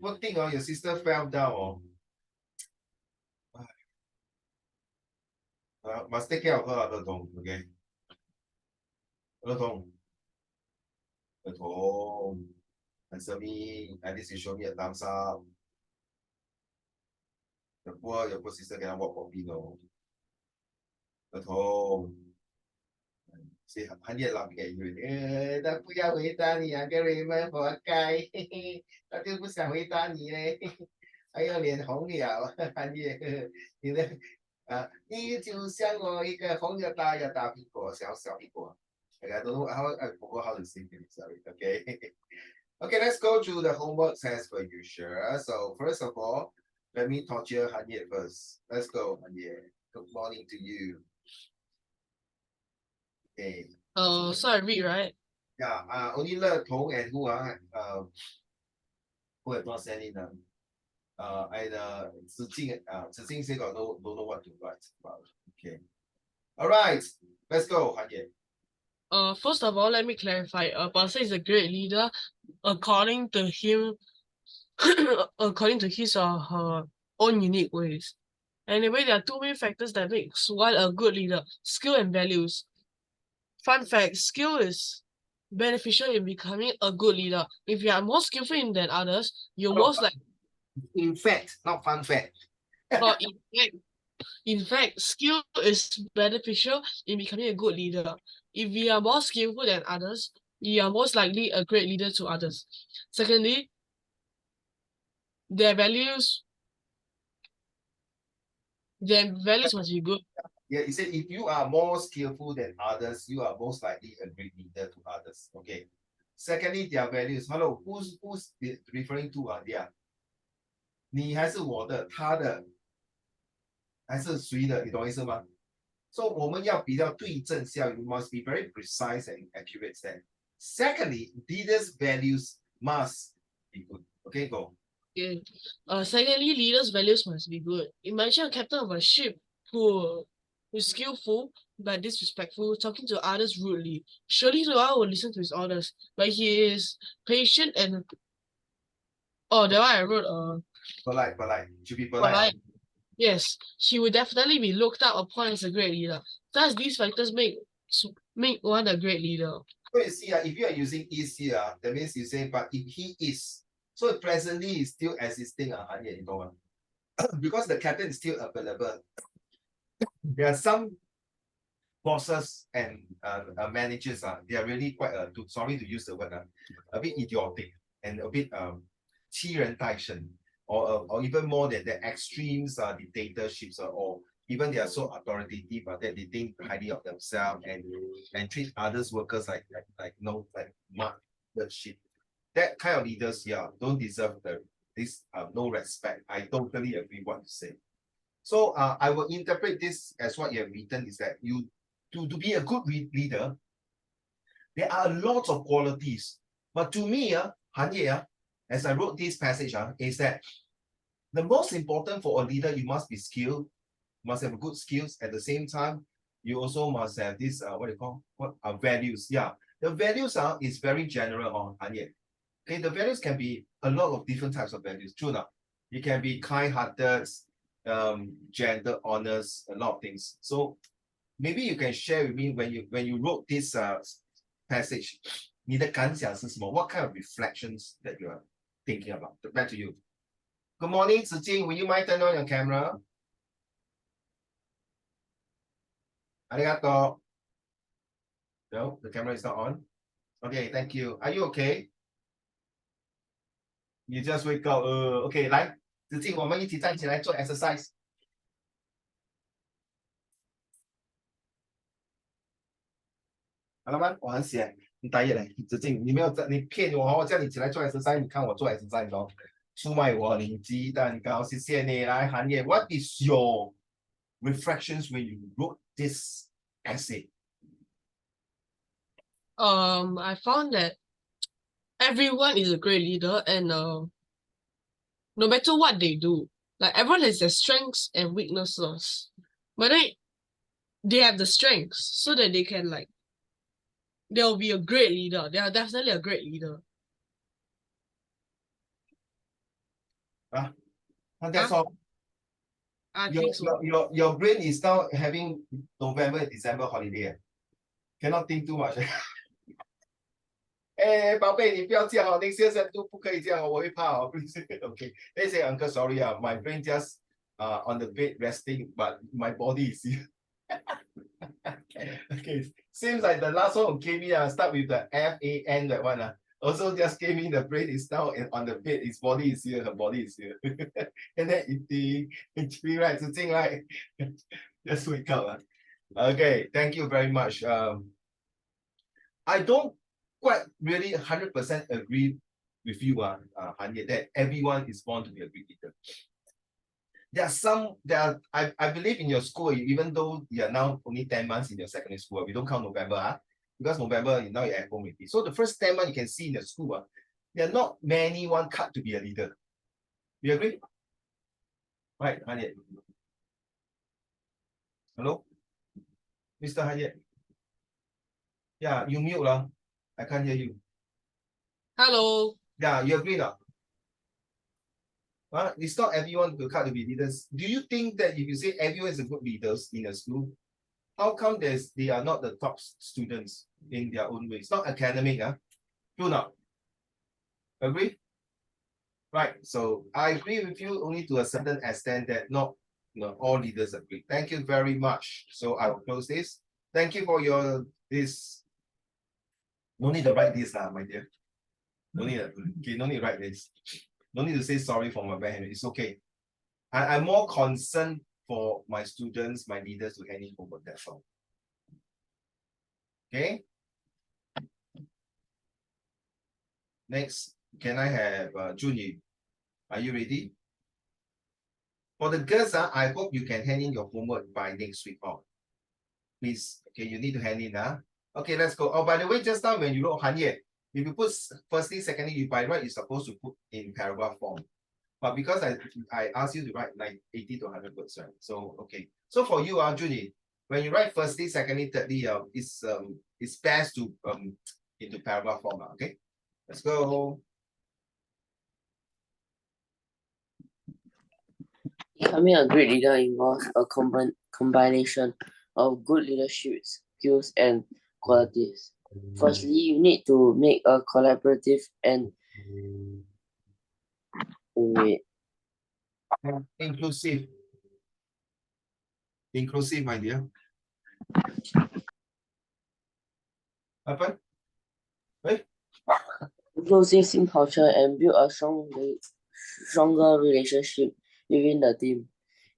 Poor thing, your sister fell down. Must take care of her, okay? Answer me. At least you show me a thumbs up. Your poor sister cannot walk properly, no.是很熱鬧嘅人，他不要回答你啊，各位們活該，他就不想回答你嘞，還有臉紅了，韓熱，你的你就像我一個紅的大蘋果，小蘋果。I don't know how I forgot how to sing it. Sorry. Okay. Okay. Let's go to the homework as per usual. So first of all, let me torture Hanye first. Let's go, Hanye. Good morning to you. Okay. So I read, right? Yeah. Only Le Tong and who have not sent in. And Zijing say got don't know what to write about. Okay. All right. Let's go, Hanye. First of all, let me clarify. A person is a great leader according to him, according to his or her own unique ways. Anyway, there are two main factors that makes one a good leader: skill and values. Fun fact: skill is beneficial in becoming a good leader. If you are more skillful than others, you're most like. In fact, not fun fact. In fact, skill is beneficial in becoming a good leader. If you are more skillful than others, you are most likely a great leader to others. Secondly, their values must be good. Yeah, he said if you are more skillful than others, you are most likely a great leader to others. Okay. Secondly, their values. Hello, who's referring to their 你还是我的，他的，还是谁的？你懂意思吗？ So 我们要比较对症下药 ，you must be very precise and accurate there. Secondly, leaders' values must be good. Okay, go. Okay. Secondly, leaders' values must be good. Imagine a captain of a ship who is skillful but disrespectful, talking to others rudely. Surely the one will listen to his orders, but he is patient and that one I wrote. Polite. Should be polite. Yes, he will definitely be looked up upon as a great leader. Thus, these factors make one a great leader. So you see, if you are using is here, that means you say, but if he is, so presently is still existing, because the captain is still available. There are some bosses and managers, they are really quite, sorry to use the word, a bit idiotic and a bit 欺人太甚, or even more than the extremes, dictatorships, or even they are so authoritative that they think highly of themselves and treat others workers like the shit. That kind of leaders, don't deserve this no respect. I totally agree what you say. So I will interpret this as what you have written is that you to be a good leader, there are a lot of qualities. But to me, Hanye, as I wrote this passage, is that the most important for a leader, you must be skilled, must have good skills. At the same time, you also must have this values. Yeah, the values is very general Hanye. Okay, the values can be a lot of different types of values. True enough, you can be kind-hearted, gender honest, a lot of things. So maybe you can share with me when you wrote this passage, 你的感想是什么? What kind of reflections that you are thinking about? Back to you. Good morning, Zijing. Will you mind turn on your camera? Arigato. No, the camera is not on. Okay, thank you. Are you okay? You just wake up. Okay, 来，子静，我们一起站起来做 exercise。好了吗？我很闲，你打野嘞，子静，你没有你骗我，我叫你起来做 exercise，你看我做 exercise 咯，出卖我零鸡蛋糕，谢谢你来韩野。What is your reflections when you wrote this essay? I found that everyone is a great leader, and no matter what they do, like everyone has their strengths and weaknesses, but they have the strengths so that they can they'll be a great leader. They are definitely a great leader. That's all. I think so. Your brain is now having November and December holiday. Cannot think too much. 哎，宝贝，你不要这样哦，那些人都不可以这样哦，我会怕哦。Okay, they say, Uncle, sorry, my brain just on the bed resting, but my body is here. Okay, seems like the last one who gave me start with the FAN, that one also just gave me the brain is now on the bed, his body is here, her body is here. And then eating, right, sitting right. Just wake up. Okay, thank you very much. I don't quite really 100% agree with you, Hanye, that everyone is born to be a great leader. I believe in your school, even though you're now only 10 months in your secondary school, we don't count November, because November, now you're at home with me. So the first 10 months you can see in the school, there are not many one cut to be a leader. You agree? Right, Hanye. Hello? Mr. Hanye. Yeah, you mute lah. I can't hear you. Hello. Yeah, you agree now? It's not everyone to cut to be leaders. Do you think that if you say everyone is a good leaders in a school, how come they are not the top students in their own way? It's not academic, True not? Agree? Right. So I agree with you only to a certain extent that not all leaders agree. Thank you very much. So I will close this. Thank you for this. No need to write this, my dear. No need to write this. No need to say sorry for my bad hand. It's okay. I'm more concerned for my students, my leaders to hand it over. That's all. Okay. Next, can I have Junyi? Are you ready? For the girls, I hope you can hand in your homework by next week. Please, okay, you need to hand in. Okay, let's go. Oh, by the way, just now when you wrote Hanye, if you put firstly, secondly, you by right, you're supposed to put in paragraph form. But because I asked you to write like 80 to 100 words, right? So, okay. So for you, Junie, when you write firstly, secondly, thirdly, it's best to into paragraph form. Okay, let's go. Becoming a great leader involves a combination of good leadership skills and qualities. Firstly, you need to make a collaborative and Inclusive. Inclusive, my dear. Apa? inclusive team culture and build a stronger relationship within the team.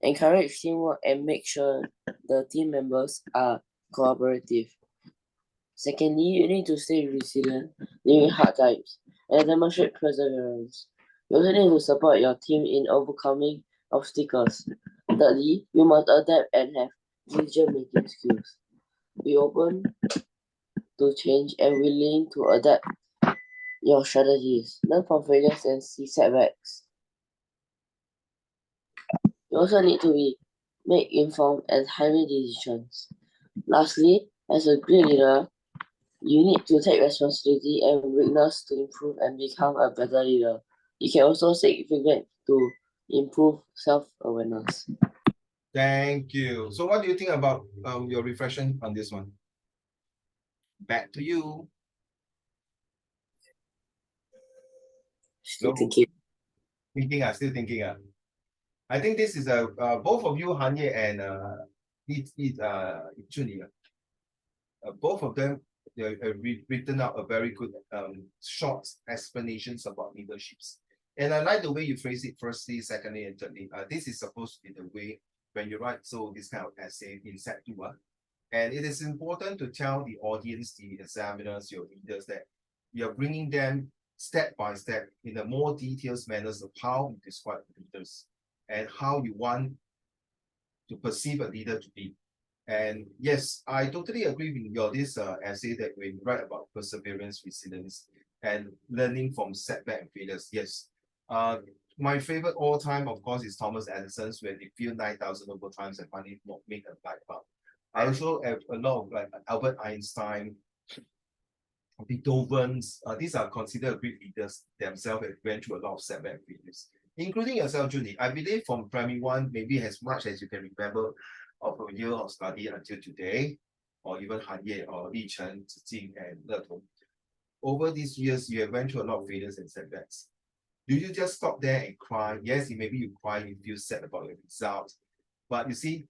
Encourage teamwork and make sure the team members are cooperative. Secondly, you need to stay resilient during hard times and demonstrate perseverance. You also need to support your team in overcoming obstacles. Thirdly, you must adapt and have decision-making skills. Be open to change and willing to adapt your strategies. Learn from failures and see setbacks. You also need to make informed and timely decisions. Lastly, as a great leader, you need to take responsibility and willingness to improve and become a better leader. You can also seek feedback to improve self-awareness. Thank you. So what do you think about your reflection on this one? Back to you. Still thinking. Still thinking. I think this is both of you, Hanye and Chuni, both of them written out a very good short explanations about leaderships. And I like the way you phrase it firstly, secondly, and thirdly. This is supposed to be the way when you write this kind of essay in Sec2. And it is important to tell the audience, the examiners, your readers, that you're bringing them step by step in a more detailed manners of how you describe leaders and how you want to perceive a leader to be. And yes, I totally agree with your essay that when you write about perseverance, resilience, and learning from setback and failures. Yes. My favorite all time, of course, is Thomas Edison's when they failed 9,000 over times and finally make a light bulb. I also have a lot of like Albert Einstein, Beethoven's. These are considered great leaders themselves and went through a lot of setback and failures. including yourself, Julie. I believe from primary one, maybe as much as you can remember of a year of study until today, or even Han Ye or Li Chen, Zijing, and Le Tong. Over these years, you have went through a lot of failures and setbacks. Do you just stop there and cry? Yes, maybe you cry, you feel sad about your results. But you see,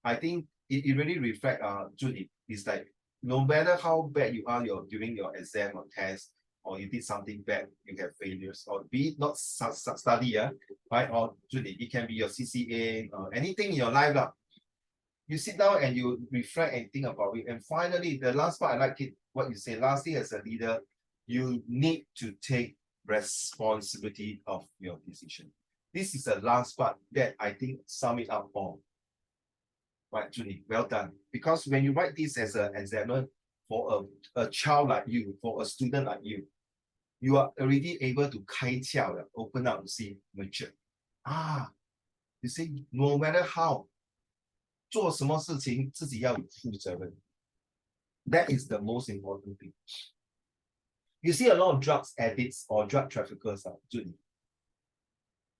I think it really reflects Julie. It's like no matter how bad you are during your exam or test, or you did something bad, you have failures, or be it not study, right? Or Julie, it can be your CCA, anything in your life. You sit down and you reflect and think about it. And finally, the last part, I like it, what you say, lastly, as a leader, you need to take responsibility of your decision. This is the last part that I think sum it up all. Right, Julie, well done. Because when you write this as an examiner for a child like you, for a student like you are already able to 开窍了, open up to see mature. You see, no matter how, 做什么事情自己要有负责任. That is the most important thing. You see a lot of drugs addicts or drug traffickers, Julie.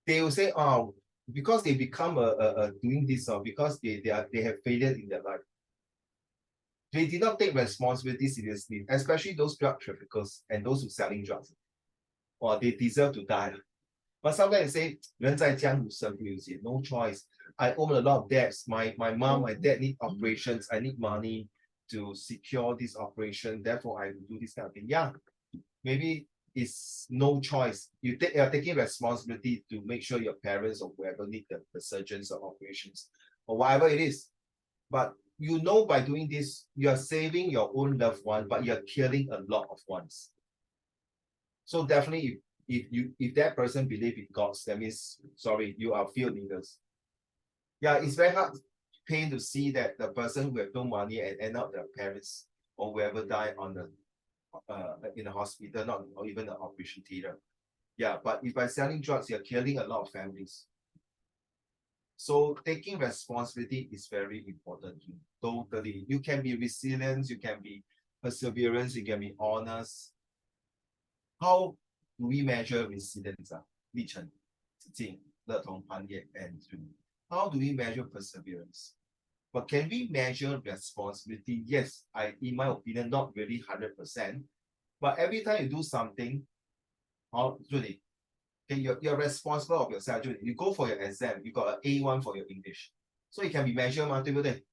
They will say, oh, because they become doing this or because they have failure in their life. They did not take responsibility seriously, especially those drug traffickers and those who selling drugs. Or they deserve to die. But sometimes they say, 人在江湖身不由己, no choice. I own a lot of debts. My mom, my dad need operations. I need money to secure this operation. Therefore, I will do this kind of thing. Yeah, maybe it's no choice. You are taking responsibility to make sure your parents or whoever need the surgeons or operations or whatever it is. But you know, by doing this, you are saving your own loved one, but you're killing a lot of ones. So definitely, if that person believe in God, that means, sorry, you are field leaders. Yeah, it's very hard pain to see that the person who have no money and end up their parents or whoever died on the in the hospital, not or even the operation theater. Yeah, but if by selling drugs, you're killing a lot of families. So taking responsibility is very important. Totally. You can be resilient, you can be perseverance, you can be honest. How do we measure resilience? Li Chen, Zijing, Le Tong, Han Ye, and Jun. How do we measure perseverance? But can we measure responsibility? Yes, in my opinion, not really 100%. But every time you do something, Julie, okay, you're responsible of yourself. Julie, you go for your exam, you got an A1 for your English. So it can be measured, 对不对?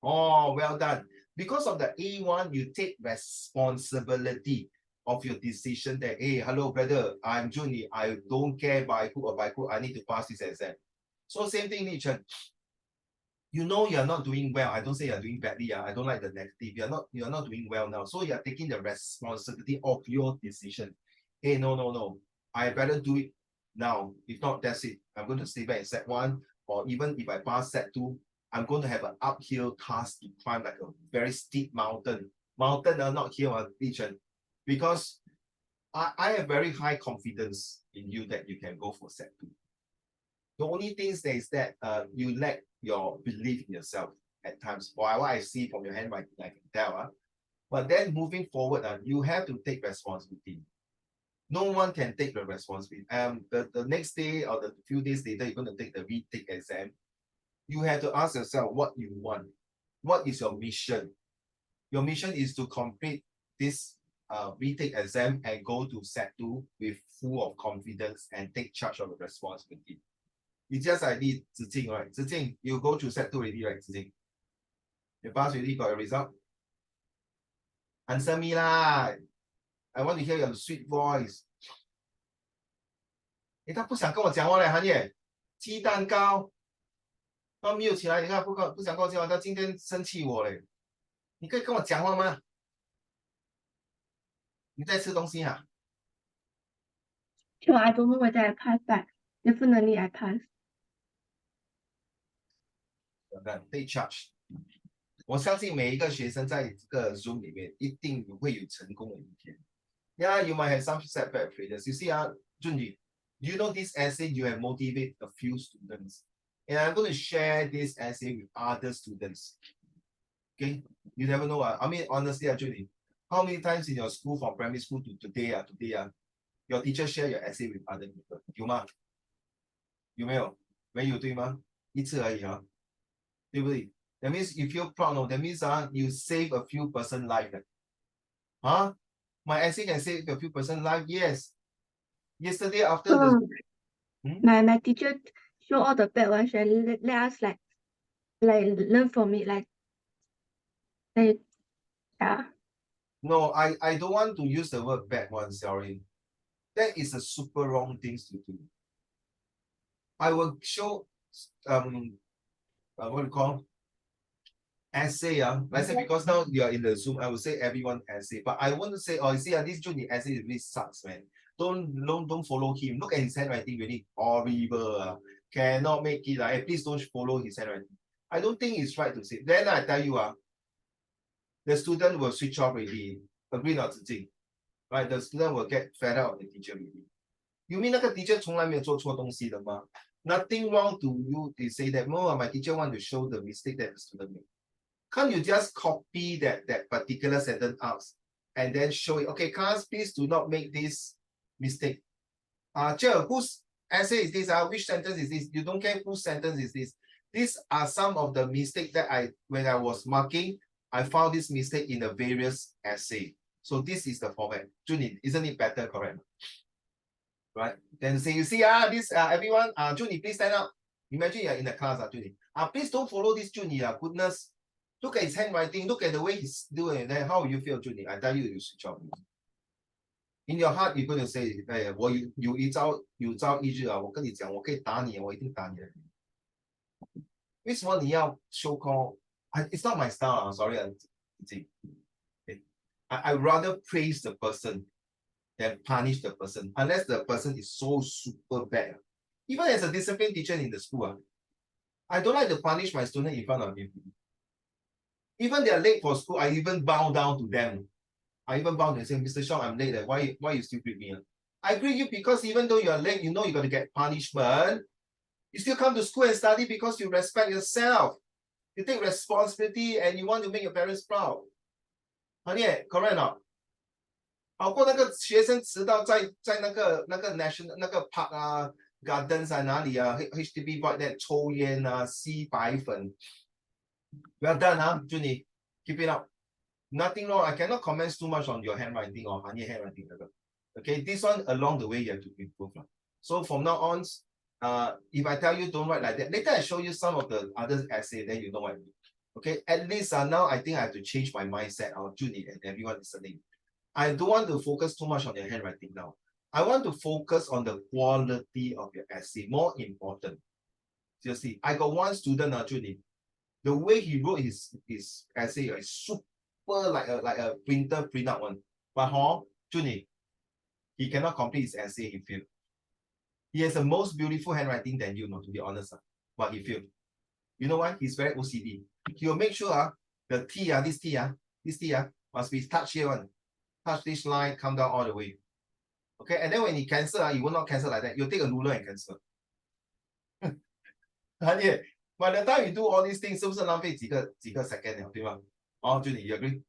Oh, well done. Because of the A1, you take responsibility of your decision that, hey, hello, brother, I'm Junie. I don't care by hook or by crook. I need to pass this exam. So same thing, Li Chen. You know you're not doing well. I don't say you're doing badly. I don't like the negative. You're not doing well now. So you're taking the responsibility of your decision. Hey, no. I better do it now. If not, that's it. I'm going to stay back in Sec1, or even if I pass Sec2, I'm going to have an uphill task to climb like a very steep mountain. Mountain, not hill, Li Chen. Because I have very high confidence in you that you can go for Sec2. The only thing is that you lack your belief in yourself at times. For what I see from your handwriting, I can tell. But then moving forward, you have to take responsibility. No one can take the responsibility. The next day or the few days later, you're going to take the retake exam. You have to ask yourself what you want. What is your mission? Your mission is to complete this retake exam and go to Sec2 with full of confidence and take charge of the responsibility. It's just like this, Zijing, right? Zijing, you go to Sec2 already, right, Zijing? You pass already, got a result? Answer me lah. I want to hear your sweet voice. 他不想跟我讲话嘞，韩野，鸡蛋糕，他没有起来，你看不想跟我讲话，他今天生气我嘞。你可以跟我讲话吗？你在吃东西啊？ So I don't know whether I pass, but definitely I pass. Take charge. 我相信每一个学生在这个 Zoom 里面一定会有成功的一天。Yeah, you might have some setback failures. You see, Junji, you know this essay you have motivated a few students, and I'm going to share this essay with other students. Okay, you never know. I mean, honestly, Junji, how many times in your school from primary school to today, your teacher share your essay with other people? 有吗？有没有？没有对吗？一次而已啊，对不对？That means you feel proud, no? That means you save a few person life. Huh? My essay can save a few person life. Yes. Yesterday after the My teacher show all the bad ones and let us like learn from it, like yeah. no, I don't want to use the word bad one. Sorry, that is a super wrong things to do. I will show what do you call essay. Let's say because now you are in the Zoom, I will say everyone essay, but I want to say, oh, you see, this junior essay really sucks, man. Don't follow him. Look at his handwriting, really horrible. Cannot make it. Hey, please don't follow his handwriting. I don't think it's right to say. Then I tell you, the student will switch off already. Agree not to right? The student will get fed up of the teacher already. You mean 那个 teacher 从来没有做错东西的吗？ Nothing wrong to you to say that. No, my teacher want to show the mistake that the student made. Can't you just copy that particular sentence out and then show it? Okay, class, please do not make this mistake. Whose essay is this? Which sentence is this? You don't care whose sentence is this. These are some of the mistakes that when I was marking, I found this mistake in the various essay. So this is the format. Juni, isn't it better, correct? Right? Then say, you see, this everyone, Juni, please stand up. Imagine you're in the class, Juni. Please don't follow this Juni, goodness. Look at his handwriting, look at the way he's doing it. Then how will you feel, Juni? I tell you, you switch off. In your heart, you're going to say, hey, 我有朝一日我跟你讲，我可以打你，我一定打你的。为什么你要 show call? It's not my style. Sorry, I rather praise the person than punish the person, unless the person is so super bad. Even as a discipline teacher in the school, I don't like to punish my student in front of him. Even they are late for school, I even bow down to them. I even bow and say, Mr. Shaw, I'm late. Why you still greet me? I greet you because even though you're late, you know you're going to get punishment. You still come to school and study because you respect yourself. You take responsibility and you want to make your parents proud. Honey, correct or not? 好过那个学生迟到在那个 national 那个 park gardens 哪里HDB void that 抽烟吸白粉。Well done, Junie. Keep it up. Nothing wrong. I cannot comment too much on your handwriting or Hanya handwriting. Okay, this one along the way you have to improve. So from now on, if I tell you don't write like that, later I show you some of the other essay, then you know what I mean. Okay, at least now I think I have to change my mindset, Junie and everyone listening. I don't want to focus too much on your handwriting now. I want to focus on the quality of your essay, more important. Seriously, I got one student, Junie. The way he wrote his essay is super like a printer print out one. But Junie, he cannot complete his essay, he failed. He has the most beautiful handwriting than you, to be honest. But he failed. You know why? He's very OCD. He will make sure the T, this T must be touched here one. Touch this line, come down all the way. Okay, and then when he cancel, you will not cancel like that. You'll take a ruler and cancel. By the time you do all these things, 是不是浪费几个 second 了，对吧？Junie, you agree?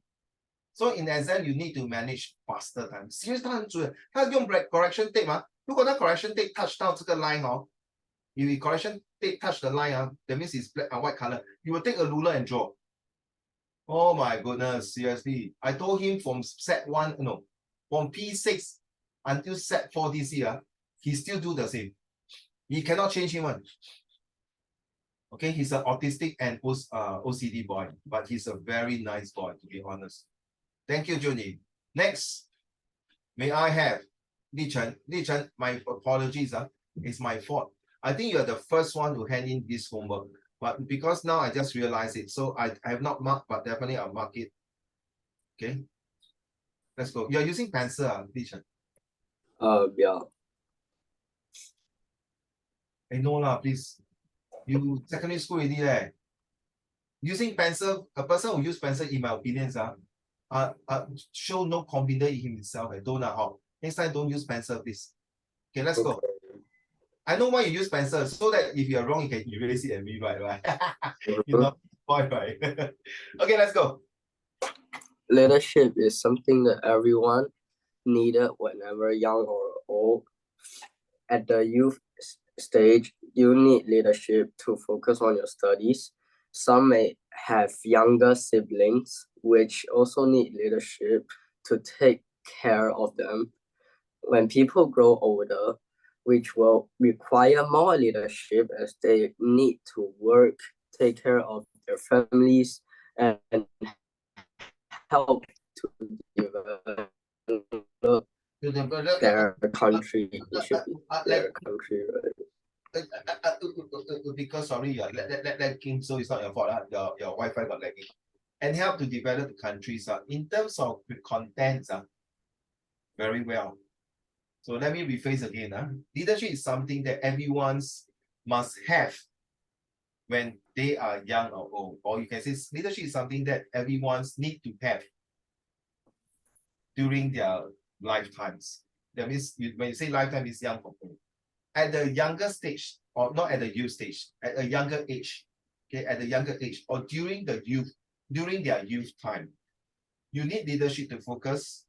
So in exam, you need to manage faster time. Serious 他很准，他用 correction tape 如果他 correction tape touch 到这个 line if correction tape touch the line that means it's black white color. You will take a ruler and draw. Oh my goodness, seriously. I told him from Sec1, no, from P6 until Sec4 this year, he still do the same. He cannot change him one. Okay, he's an autistic and OCD boy, but he's a very nice boy, to be honest. Thank you, Junie. Next, may I have Li Chen? Li Chen, my apologies. It's my fault. I think you're the first one to hand in this homework, but because now I just realized it, so I have not marked, but definitely I'll mark it. Okay, let's go. You're using pencil, Li Chen. Yeah. Hey, no lah, please. You secondary school already leh. Using pencil, a person who use pencil, in my opinion, show no confidence in himself. Don't next time don't use pencil, please. Okay, let's go. I know why you use pencil, so that if you're wrong, you can erase it and rewrite, right? You're not boy, right? Okay, let's go. Leadership is something that everyone needed whenever young or old. At the youth stage, you need leadership to focus on your studies. Some may have younger siblings, which also need leadership to take care of them. When people grow older, which will require more leadership as they need to work, take care of their families, and help to develop their country. It should be their country, right? Because sorry, lagging, so it's not your fault. Your Wi-Fi got lagging. And help to develop the countries. In terms of the contents, very well. So let me rephrase again. Leadership is something that everyone's must have when they are young or old. Or you can say leadership is something that everyone's need to have during their lifetimes. That means when you say lifetime, it's young or old. At the younger stage, or not at the youth stage, at a younger age, okay, at the younger age, or during their youth time, you need leadership to focus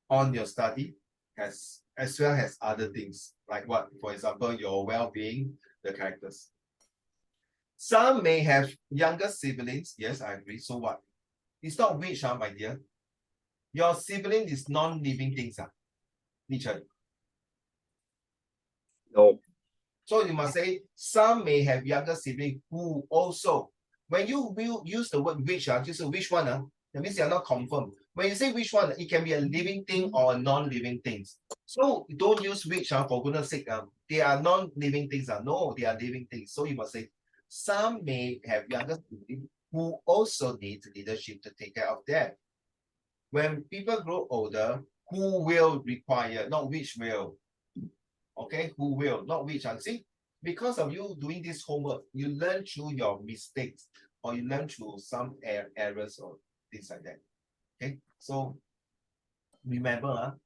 on your study as well as other things, like what, for example, your well-being, the characters. Some may have younger siblings. Yes, I agree. So what? It's not which, my dear. Your sibling is non-living things, Richard. No. So you must say some may have younger siblings who also. When you will use the word which, just which one, that means you're not confirmed. When you say which one, it can be a living thing or a non-living things. So don't use which, for goodness sake. They are non-living things. No, they are living things. So you must say some may have younger siblings who also need leadership to take care of them. When people grow older, who will require, not which will. Okay, who will, not which. See, because of you doing this homework, you learn through your mistakes or you learn through some errors or things like that. Okay, so remember,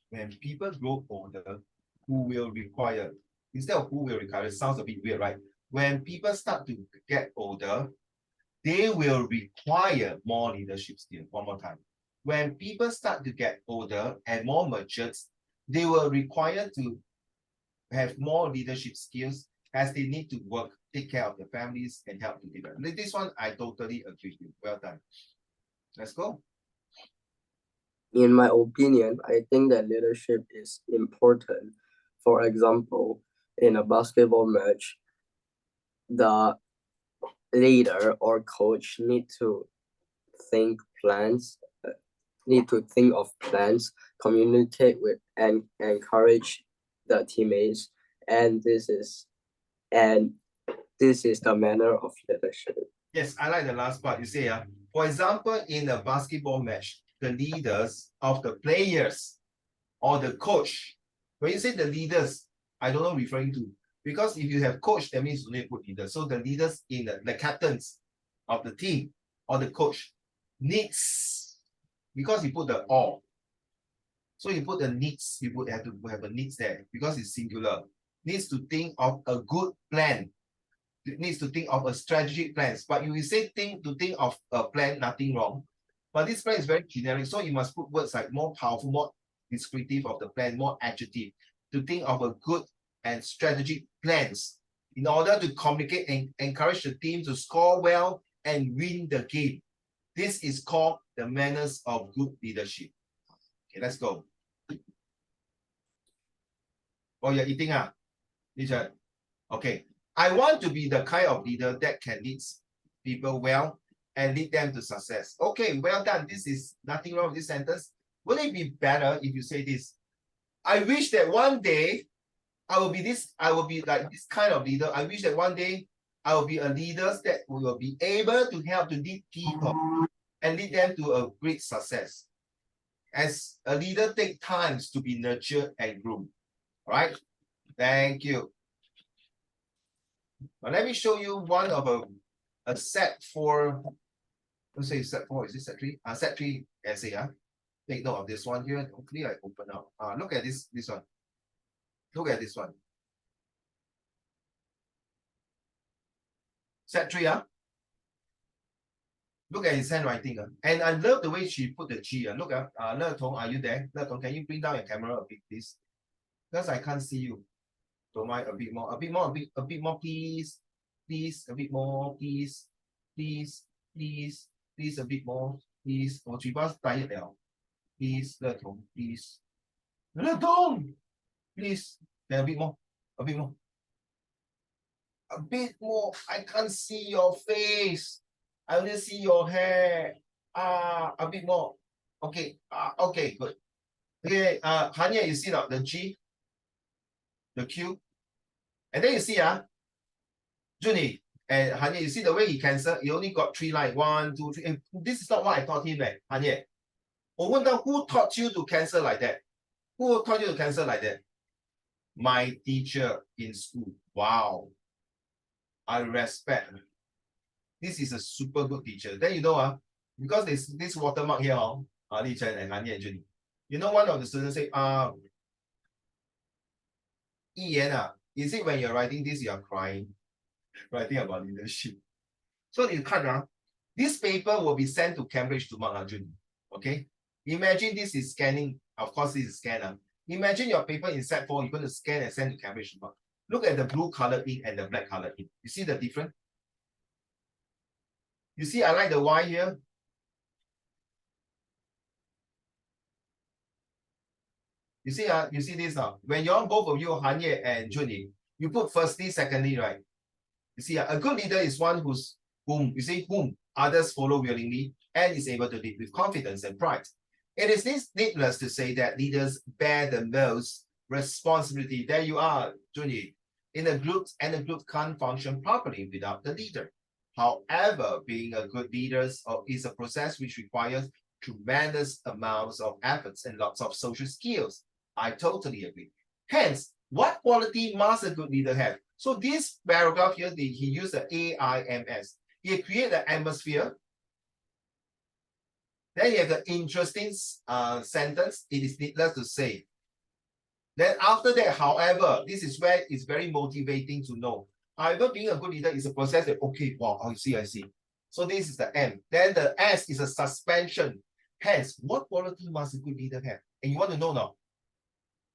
when people grow older, who will require, instead of who will require, it sounds a bit weird, right? When people start to get older, they will require more leadership skills. One more time. When people start to get older and more matured, they will require to have more leadership skills as they need to work, take care of their families, and help to develop. This one, I totally agree with you. Well done. Let's go. In my opinion, I think that leadership is important. For example, in a basketball match, the leader or coach need to think of plans, communicate with and encourage the teammates, and this is the manner of leadership. Yes, I like the last part. You say, for example, in a basketball match, the leaders of the players or the coach. When you say the leaders, I don't know referring to, because if you have coach, that means you need to put leaders. So the leaders in the captains of the team or the coach needs, because you put the all. So you put the needs, you have to have a needs there because it's singular. Needs to think of a good plan. It needs to think of a strategic plans. But you will say think of a plan, nothing wrong. But this plan is very generic. So you must put words like more powerful, more descriptive of the plan, more adjective, to think of a good and strategic plans in order to communicate and encourage the team to score well and win the game. This is called the manners of good leadership. Okay, let's go. Oh, you're eating, Richard? Okay. I want to be the kind of leader that can lead people well and lead them to success. Okay, well done. This is nothing wrong with this sentence. Would it be better if you say this? I wish that one day I will be like this kind of leader. I wish that one day I will be a leader that will be able to help to lead people and lead them to a great success. As a leader, take times to be nurtured and groomed. All right? Thank you. Now let me show you one of a set 4. Let's say set 4. Is it set 3? Set 3 essay. Take note of this one here. Hopefully I open up. Look at this one. Look at this one. Set 3. Look at his handwriting. And I love the way she put the G. Look at Le Tong, are you there? Le Tong, can you bring down your camera a bit, please? Because I can't see you. Don't mind, a bit more, a bit more, a bit more, please. Please, a bit more, please. Please, please, please, a bit more, please. 我嘴巴 tired 了 please, 乐童 please. 乐童 please. Then a bit more, a bit more. A bit more. I can't see your face. I only see your hair. A bit more. Okay. Okay, good. Okay, Hanya, you see now the G, the Q, and then you see Junie and Hanya, you see the way he cancel, he only got 3 lines. 1, 2, 3. And this is not what I taught him, Hanya. Who taught you to cancel like that? Who taught you to cancel like that? My teacher in school. Wow. I respect. This is a super good teacher. Then you know, because this watermark here, Li Chen and Hanya and Junie. You know, one of the students say, Iyan, is it when you're writing this, you're crying? Writing about leadership. So you can, this paper will be sent to Cambridge to Mark Arjun. Okay? Imagine this is scanning. Of course, this is scanner. Imagine your paper in Sec 4, you're going to scan and send to Cambridge to Mark. Look at the blue color ink and the black color ink. You see the difference? You see, I like the Y here. You see this now. When you're both of you, Hanye and Junie, you put firstly, secondly, right? You see, a good leader is one whom others follow willingly and is able to lead with confidence and pride. It is needless to say that leaders bear the most responsibility. There you are, Junie. In a group, and a group can't function properly without the leader. However, being a good leader is a process which requires tremendous amounts of efforts and lots of social skills. I totally agree. Hence, what quality must a good leader have? So this paragraph here, he used the AIMS. He created an atmosphere. Then you have the interesting sentence. It is needless to say. Then after that, however, this is where it's very motivating to know. However, being a good leader is a process that, okay, wow, I see. So this is the M. Then the S is a suspension. Hence, what quality must a good leader have? And you want to know now?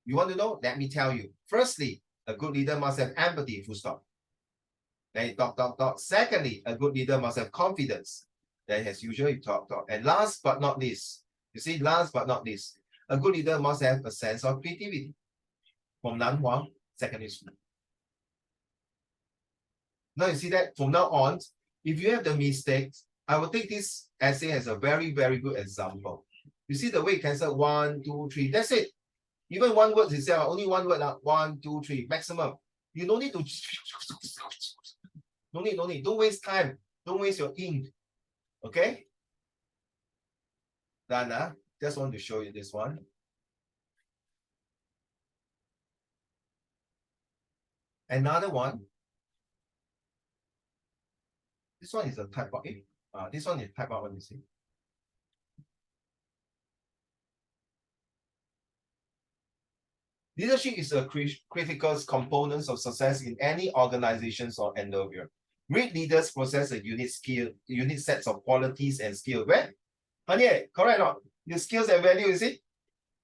You want to know? Let me tell you. Firstly, a good leader must have empathy, full stop. Then you talk. Secondly, a good leader must have confidence. Then as usual, you talk. And last but not least, you see, last but not least, a good leader must have a sense of creativity. From Nanhuang Secondary School. Now you see that from now on, if you have the mistakes, I will take this essay as a very, very good example. You see the way you cancel 1, 2, 3, that's it. Even one word is only one word, 1, 2, 3, maximum. You don't need to, no need, don't waste time, don't waste your ink, okay? Done, just want to show you this one. Another one. This one is a type of this one is type of what you see. Leadership is a critical component of success in any organizations or endeavor. Great leaders possess a unique sets of qualities and skills. Where? Correct or not? Your skills and value, is it?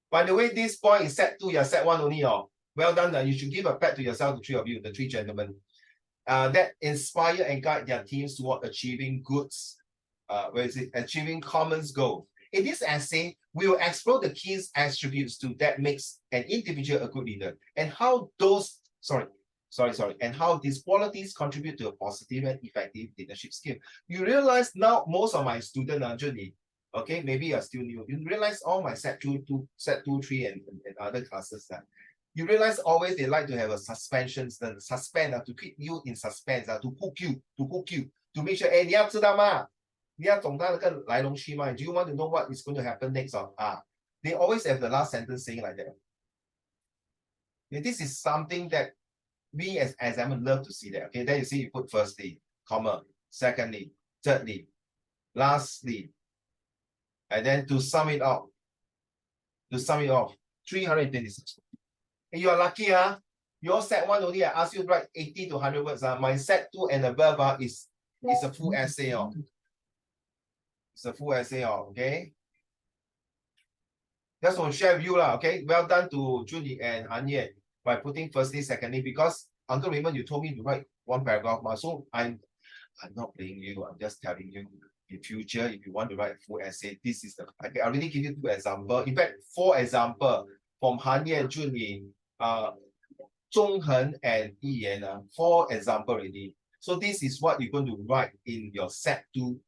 By the way, this point is Sec 2, you're Sec 1 only. Well done. You should give a pat to yourself, the three of you, the three gentlemen. That inspire and guide their teams toward achieving achieving common goals. In this essay, we will explore the key attributes that makes an individual a good leader and how and how these qualities contribute to a positive and effective leadership skill. You realize now most of my students, Junie, okay, maybe you're still new. You realize all my Set 2, 3 and other classes that you realize always they like to have a suspensions, the suspend to keep you in suspense, to hook you, to make sure, hey, 你要知道吗? 你要懂得那个来龙去脉? Do you want to know what is going to happen next? They always have the last sentence saying like that. And this is something that we as examiners love to see that. Okay, then you see you put firstly, comma, secondly, thirdly, lastly, and then to sum it off, 326. And you are lucky, your Set 1 only, I ask you to write 80 to 100 words. My Set 2 and above is a full essay. It's a full essay, okay? Just want to share with you, okay? Well done to Junie and Hanye. by putting firstly, secondly, because Uncle Raymond, you told me to write one paragraph, so I'm not playing you. I'm just telling you in future, if you want to write a full essay, this is the, I can already give you 2 examples. In fact, 4 examples from Han Ye, Jun Yi, Zhong Hen, and Yi Yan. 4 examples already. So this is what you're going to write in your set 2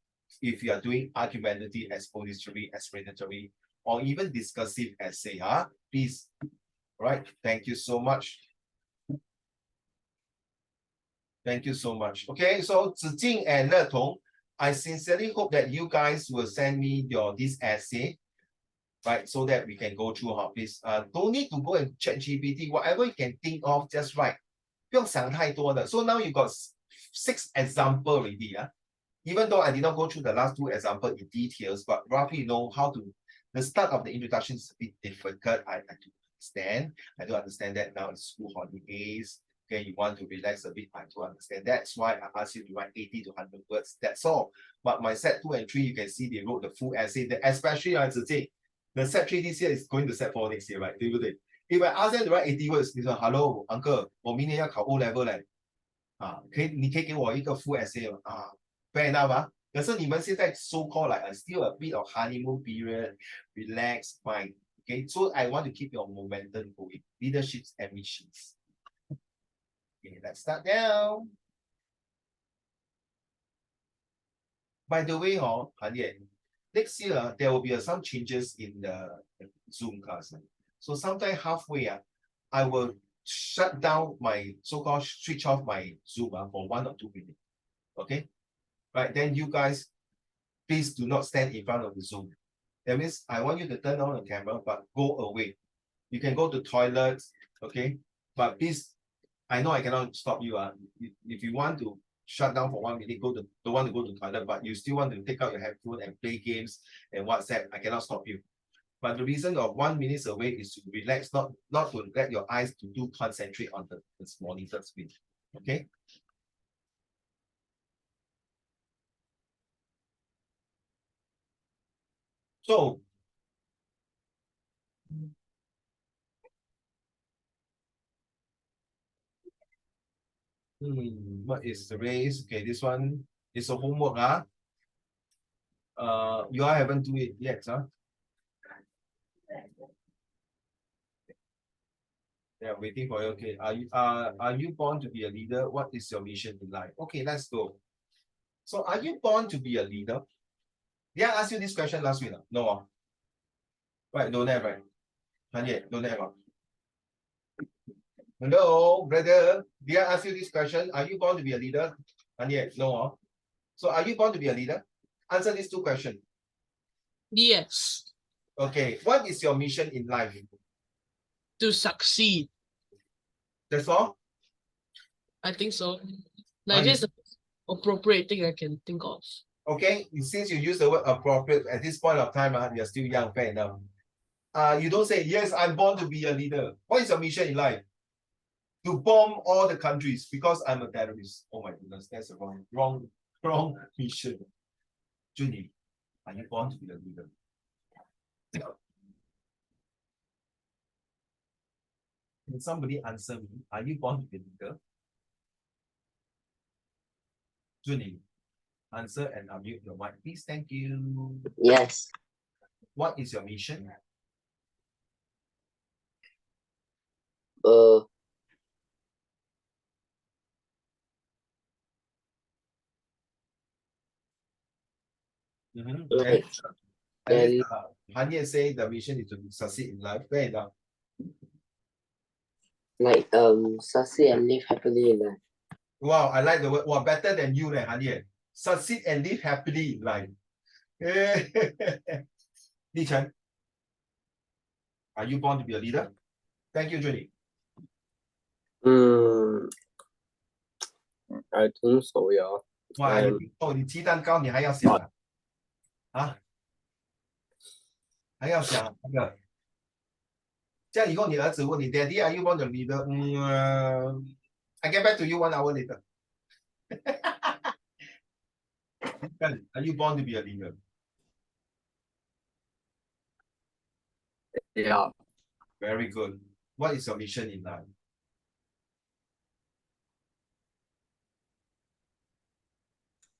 if you are doing argumentative, expository, explanatory, or even discursive essay. Please. Right. Thank you so much. Thank you so much. Okay, so Zijing and Le Tong, I sincerely hope that you guys will send me this essay, right? So that we can go through please. Don't need to go and check GPT. Whatever you can think of, just write. 不用想太多的. So now you got 6 examples already. Even though I did not go through the last 2 examples in details, but roughly you know how to. The start of the introduction is a bit difficult. I do understand. I do understand that now it's school holidays. Okay, you want to relax a bit. I do understand. That's why I asked you to write 80 to 100 words. That's all. But my set 2 and 3, you can see they wrote the full essay. Especially the set 3 this year is going to set 4 next year, right? If I ask them to write 80 words, they say, "Hello, uncle, 我明年要考 O level 嘞。你可以给我一个 full essay 吗？fair enough 可是你们现在 so called like still a bit of honeymoon period, relax, fine. Okay, so I want to keep your momentum going. Leaderships and missions. Okay, let's start now. By the way, Han Ye, next year there will be some changes in the Zoom class. So sometime halfway, I will shut down my so-called switch off my Zoom for 1 or 2 minutes. Okay, right? Then you guys, please do not stand in front of the Zoom. That means I want you to turn on the camera, but go away. You can go to toilets, okay? But please, I know I cannot stop you. If you want to shut down for 1 minute, don't want to go to toilet, but you still want to take out your headphone and play games and WhatsApp, I cannot stop you. But the reason of 1 minute away is to relax, not to let your eyes to concentrate on the monitor screen. Okay? So what is the race? Okay, this one is a homework. You all haven't do it yet, Yeah, waiting for you. Okay, are you born to be a leader? What is your mission in life? Okay, let's go. So, are you born to be a leader? Did I ask you this question last week? No. Right, don't have, right? Not yet, don't have. Hello, brother. Did I ask you this question? Are you born to be a leader? Not yet, no. So, are you born to be a leader? Answer these 2 questions. Yes. Okay, what is your mission in life? To succeed. That's all? I think so. Like this is the appropriate thing I can think of. Okay, since you use the word appropriate at this point of time, you're still young, fair enough. You don't say, yes, I'm born to be a leader. What is your mission in life? To bomb all the countries because I'm a terrorist. Oh my goodness, that's a wrong mission. Junie, are you born to be a leader? Can somebody answer me? Are you born to be a leader? Junie, answer and unmute your mic, please. Thank you. Yes. What is your mission? Like, Han Ye say the mission is to succeed in life. Fair enough. like succeed and live happily in life. Wow, I like the word. Wow, better than you, Han Ye. Succeed and live happily in life. Li Chen, are you born to be a leader? Thank you, Junie. I think so, yeah. 哇，你鸡蛋糕你还要想还要想那个，这样以后你儿子问你 ，Daddy, are you born to be a leader? I get back to you 1 hour later. Are you born to be a leader? Yeah. Very good. What is your mission in life?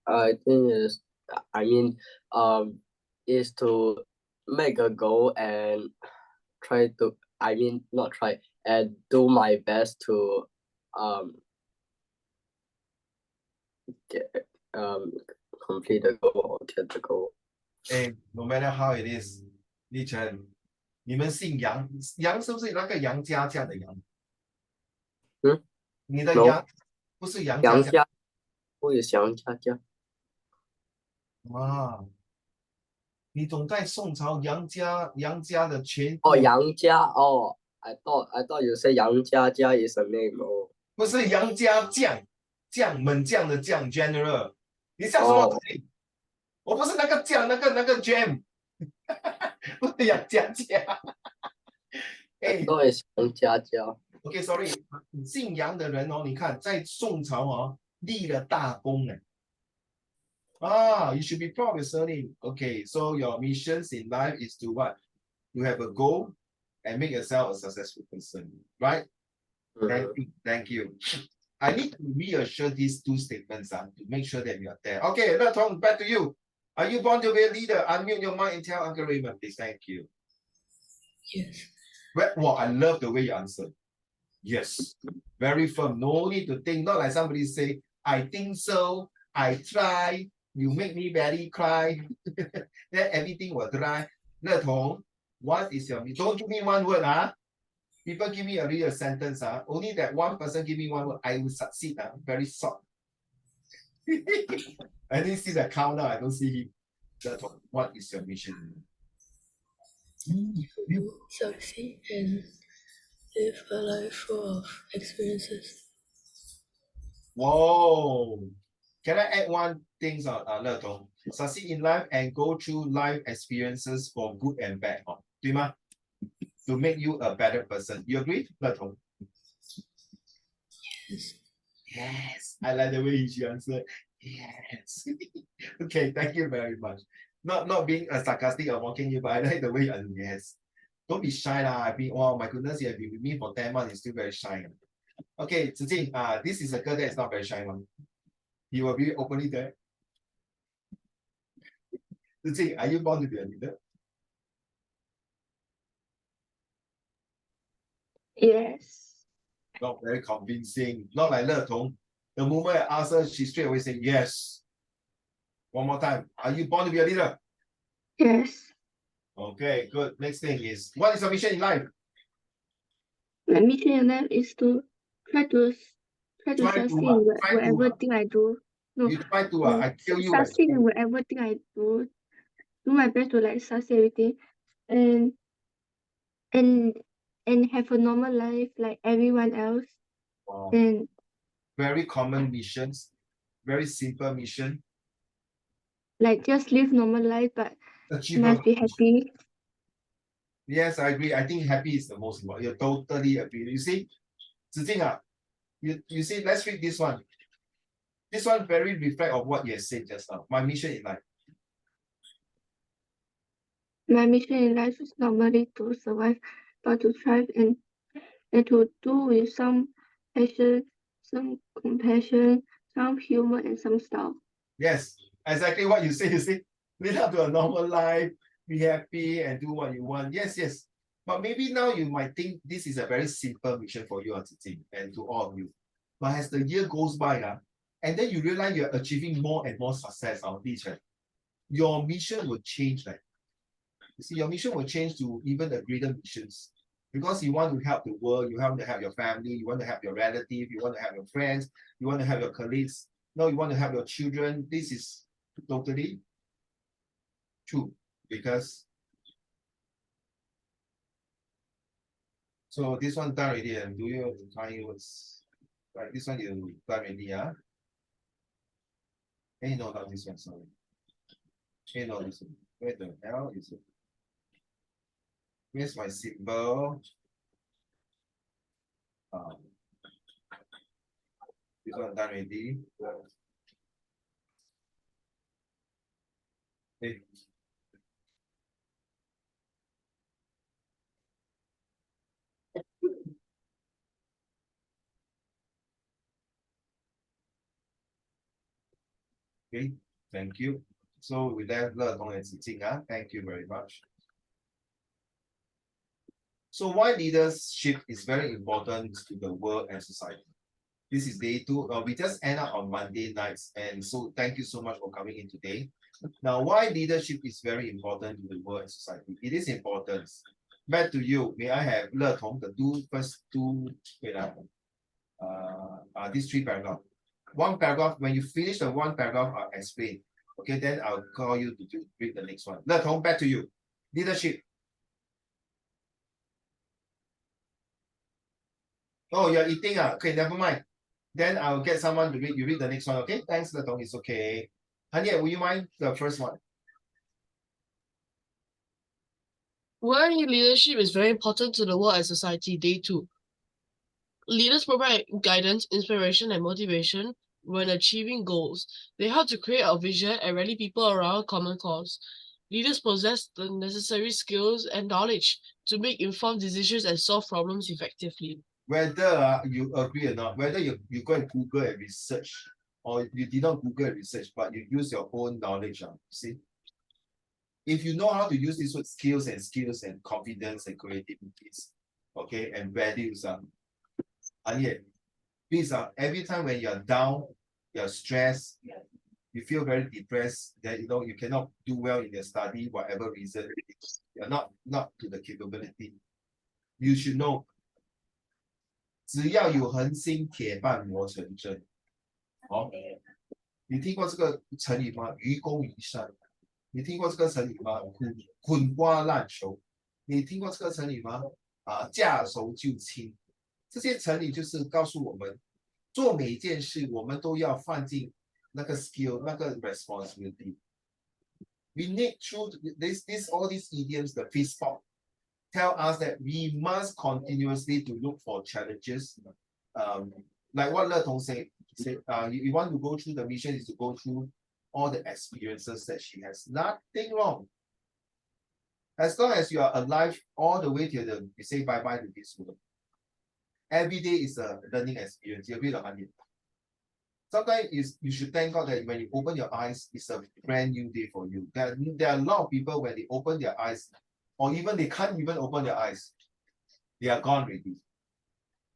I think is to make a goal and try to, not try, and do my best to get complete the goal or get the goal. No matter how it is，立成，你们姓杨，杨是不是那个杨家将的杨？你的 No 杨不是杨家将杨家不是杨家家。啊？你总在宋朝杨家的全哦，杨家哦，I thought you say 杨家家 is a name. Oh. 不是杨家将猛将的将 General， 你笑什么鬼？我不是那个将，那个 Jam， 不是杨家将。I thought it's 杨家家。OK，sorry，姓杨的人哦，你看在宋朝哦立了大功呢。You should be proud of your surname. Okay, so your missions in life is to what? You have a goal and make yourself a successful person, right? Thank you. I need to reassure these two statements to make sure that you are there. Okay, Le Tong, back to you. Are you born to be a leader? Unmute your mic and tell Uncle Raymond, please. Thank you. Yes. Well, I love the way you answer. Yes. Very firm. No need to think. Not like somebody say, I think so. I try. You make me very cry. Then everything will dry. Le Tong, what is your... Don't give me one word, People give me a real sentence, only that one person give me one word, I will succeed, very short. I didn't see the count now, I don't see him. Le Tong, what is your mission? Succeed and live a life full of experiences. Whoa. Can I add one thing, Le Tong? Succeed in life and go through life experiences for good and bad, 对吗? To make you a better person. You agree, Le Tong? Yes. Yes. I like the way he answered. Yes. Okay, thank you very much. Not being a sarcastic or mocking you, but I like the way you answer. Yes. Don't be shy lah. Oh my goodness, you have been with me for 10 months, you're still very shy. Okay, Zijing, this is a girl that is not very shy one. You will be openly there. Zijing, are you born to be a leader? Yes. Not very convincing. Not like Le Tong. The moment I ask her, she straight away say yes. One more time. Are you born to be a leader? Yes. Okay, good. Next thing is, what is your mission in life? My mission in life is to try to succeed in whatever thing I do. No, You try to, no, I tell you. succeed in whatever thing I do. Do my best to like succeed everything, and have a normal life like everyone else. Wow. And Very common missions, very simple mission. like just live normal life, but Achievable. must be happy. Yes, I agree. I think happy is the most important. You totally agree. You see, Zijing, you see, let's read this one. This one very reflect of what you have said just now. My mission in life. My mission in life is not merely to survive, but to thrive and to do with some passion, some compassion, some humor, and some style. Yes, exactly what you say. You see, live up to a normal life, be happy, and do what you want. Yes, yes. But maybe now you might think this is a very simple mission for you, Zijing, and to all of you. But as the year goes by, and then you realize you're achieving more and more success on this, right? Your mission will change, right? You see, your mission will change to even the greater missions. Because you want to help the world, you want to help your family, you want to help your relative, you want to help your friends, you want to help your colleagues. No, you want to help your children. This is totally true. Because so this one done already, and do you find yours? Right, this one you done already, Hey, no, not this one, sorry. Hey, no, this one. Where the hell is it? Where's my symbol? This one done already. Hey. Okay, thank you. So with that, 乐同and Zijing, thank you very much. So why leadership is very important to the world and society? This is day 2. We just end up on Monday nights, and so thank you so much for coming in today. Now, why leadership is very important to the world and society? It is important. Back to you. May I have 乐同 the first two, wait, these 3 paragraphs. One paragraph, when you finish the one paragraph, I'll explain. Okay, then I'll call you to read the next one. 乐同, back to you. Leadership. Oh, you're eating. Okay, never mind. Then I'll get someone to read. You read the next one, okay? Thanks, 乐同. It's okay. Hanya, will you mind the first one? Why leadership is very important to the world and society, day 2. Leaders provide guidance, inspiration, and motivation when achieving goals. They help to create a vision and rally people around a common cause. Leaders possess the necessary skills and knowledge to make informed decisions and solve problems effectively. Whether you agree or not, whether you go and Google and research, or you did not Google and research, but you use your own knowledge, see? If you know how to use these skills and confidence and creativity, okay, and values, please, every time when you're down, you're stressed, you feel very depressed, that you cannot do well in your study, whatever reason, you're not to the capability. You should know, 只要有恒心，铁半磨成针。好，你听过这个成语吗？愚公移山。你听过这个成语吗？滚瓜烂熟。你听过这个成语吗？驾熟就亲。这些成语就是告诉我们，做每一件事，我们都要放进那个 skill， 那个 responsibility. We need through all these idioms, the fist pump, tell us that we must continuously to look for challenges. Like what 乐同 said, you want to go through the mission is to go through all the experiences that she has. Nothing wrong. As long as you are alive all the way till you say bye-bye to this world. Every day is a learning experience. You agree, Honey? Sometimes you should thank God that when you open your eyes, it's a brand new day for you. There are a lot of people when they open their eyes, or even they can't even open their eyes, they are gone already.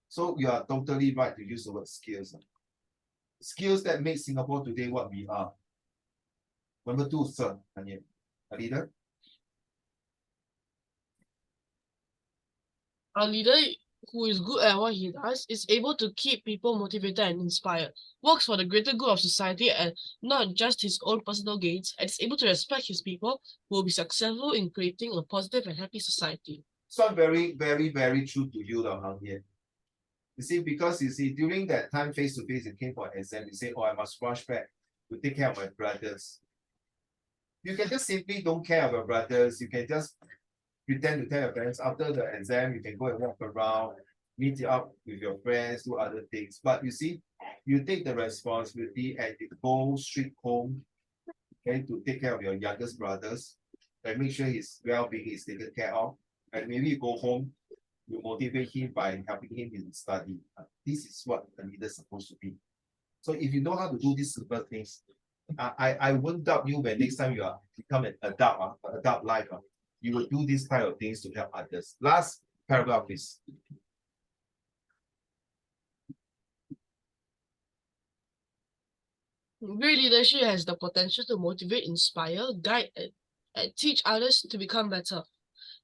So you are totally right to use the word skills. Skills that make Singapore today what we are. Number 2, sir, Honey, a leader. A leader who is good at what he does is able to keep people motivated and inspired, works for the greater good of society and not just his own personal gains, and is able to respect his people, who will be successful in creating a positive and happy society. So very, very, very true to you, Hang. You see, because you see, during that time face-to-face, you came for an exam, you say, oh, I must rush back to take care of my brothers. You can just simply don't care of your brothers. You can just pretend to tell your parents after the exam, you can go and walk around, meet up with your friends, do other things. But you see, you take the responsibility and you go straight home, okay, to take care of your youngest brothers and make sure his well-being is taken care of. And maybe you go home, you motivate him by helping him in study. This is what a leader is supposed to be. So if you know how to do these simple things, I won't doubt you when next time you become an adult life, you will do these kind of things to help others. Last paragraph, please. Great leadership has the potential to motivate, inspire, guide, and teach others to become better.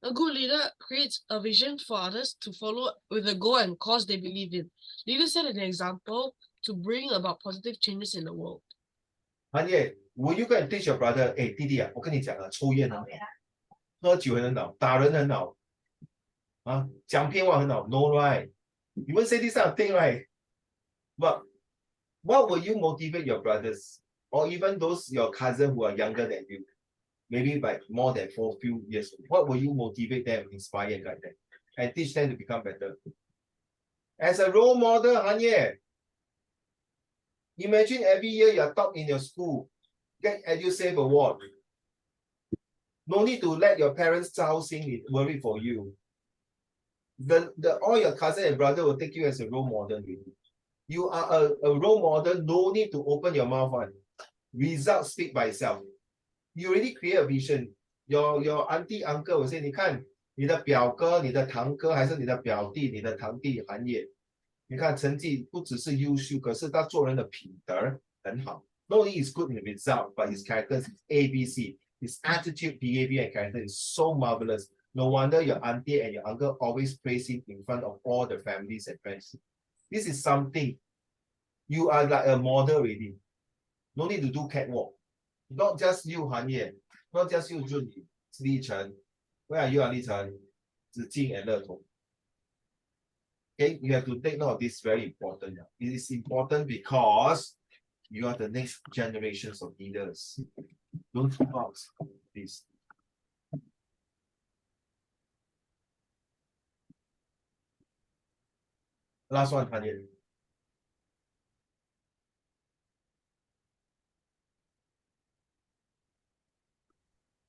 A good leader creates a vision for others to follow with a goal and cause they believe in. Leaders set an example to bring about positive changes in the world. Hanye, will you go and teach your brother, 弟弟啊，我跟你讲啊，抽烟很好，喝酒很好，打人很好，讲骗话很好 ，no right? You won't say this kind of thing, right? But what will you motivate your brothers, or even those your cousin who are younger than you, maybe by more than 4 few years? What will you motivate them, inspire and guide them, and teach them to become better? As a role model, Hanye. Imagine every year you're top in your school, get EduSave award. No need to let your parents worry for you. All your cousin and brother will take you as a role model. You are a role model, no need to open your mouth on. Results speak by itself. You already create a vision. Your auntie uncle will say, 你看你的表哥、你的堂哥还是你的表弟、你的堂弟韩也，你看成绩不只是优秀，可是他做人的品德很好。Not only is good in the result, but his character is ABC. His attitude, behavior, and character is so marvelous. No wonder your auntie and your uncle always praise him in front of all the families and friends. This is something you are like a model already. No need to do catwalk. Not just you, Han Ye, not just you, Junyi, Li Chen. Where are you, Li Chen? Zijing and Le Tong. Okay, you have to take note of this, very important. It is important because you are the next generations of leaders. Don't keep out this. Last one, Han Ye.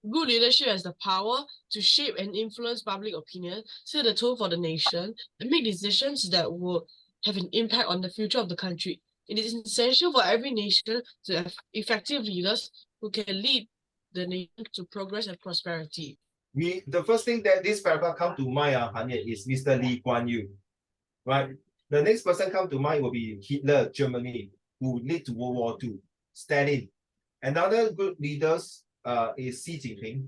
Good leadership has the power to shape and influence public opinion, set the tone for the nation, and make decisions that will have an impact on the future of the country. It is essential for every nation to have effective leaders who can lead the nation to progress and prosperity. The first thing that this paragraph come to mind, Han Ye, is Mr. Lee Kuan Yew, right? The next person come to mind will be Hitler, Germany, who led to World War II. Stalin. Another good leaders is Xi Jinping,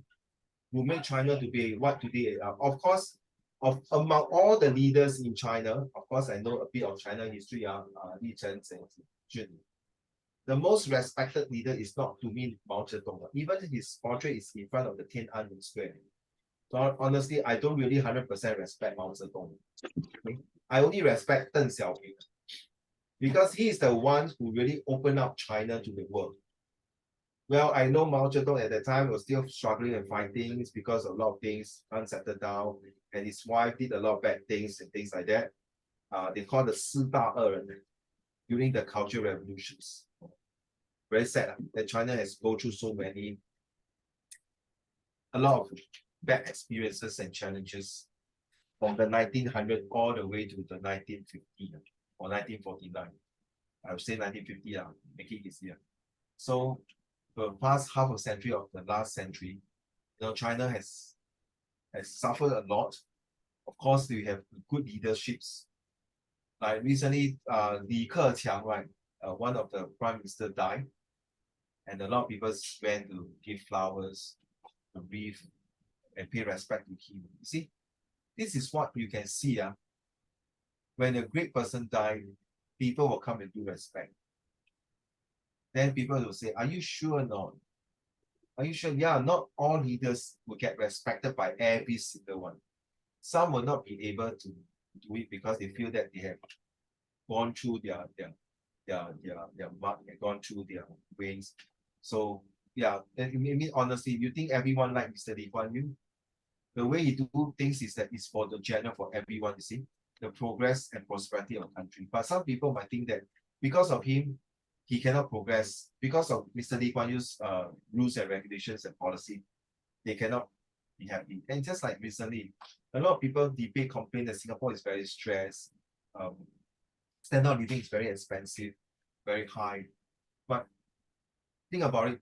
who made China to be what today. Of course, among all the leaders in China, of course, I know a bit of China history. Li Chen and Jun. The most respected leader is not to me Mao Zedong. Even his portrait is in front of the Tiananmen Square. So honestly, I don't really 100% respect Mao Zedong. Okay? I only respect Deng Xiaoping because he is the one who really opened up China to the world. Well, I know Mao Zedong at the time was still struggling and fighting because a lot of things unsettled down, and his wife did a lot of bad things and things like that. They call the 四大恶人 during the cultural revolutions. Very sad that China has go through a lot of bad experiences and challenges from the 1900 all the way to the 1950 or 1949. I would say 1950, make it easier. So the past half a century of the last century, China has suffered a lot. Of course, we have good leaderships. Like recently, Li Keqiang, right? One of the prime minister died, and a lot of people went to give flowers, to wreath, and pay respect to him. You see, this is what you can see. When a great person died, people will come and do respect. Then people will say, are you sure or not? Are you sure? Yeah, not all leaders will get respected by every single one. Some will not be able to do it because they feel that they have gone through their mark and gone through their ways. So yeah, I mean honestly, you think everyone like Mr. Lee Kuan Yew? The way he do things is that it's for the general, for everyone, you see, the progress and prosperity of the country. But some people might think that because of him, he cannot progress. Because of Mr. Lee Kuan Yew's rules and regulations and policy, they cannot be happy. And just like recently, a lot of people debate, complain that Singapore is very stressed. Standard of living is very expensive, very high. But think about it.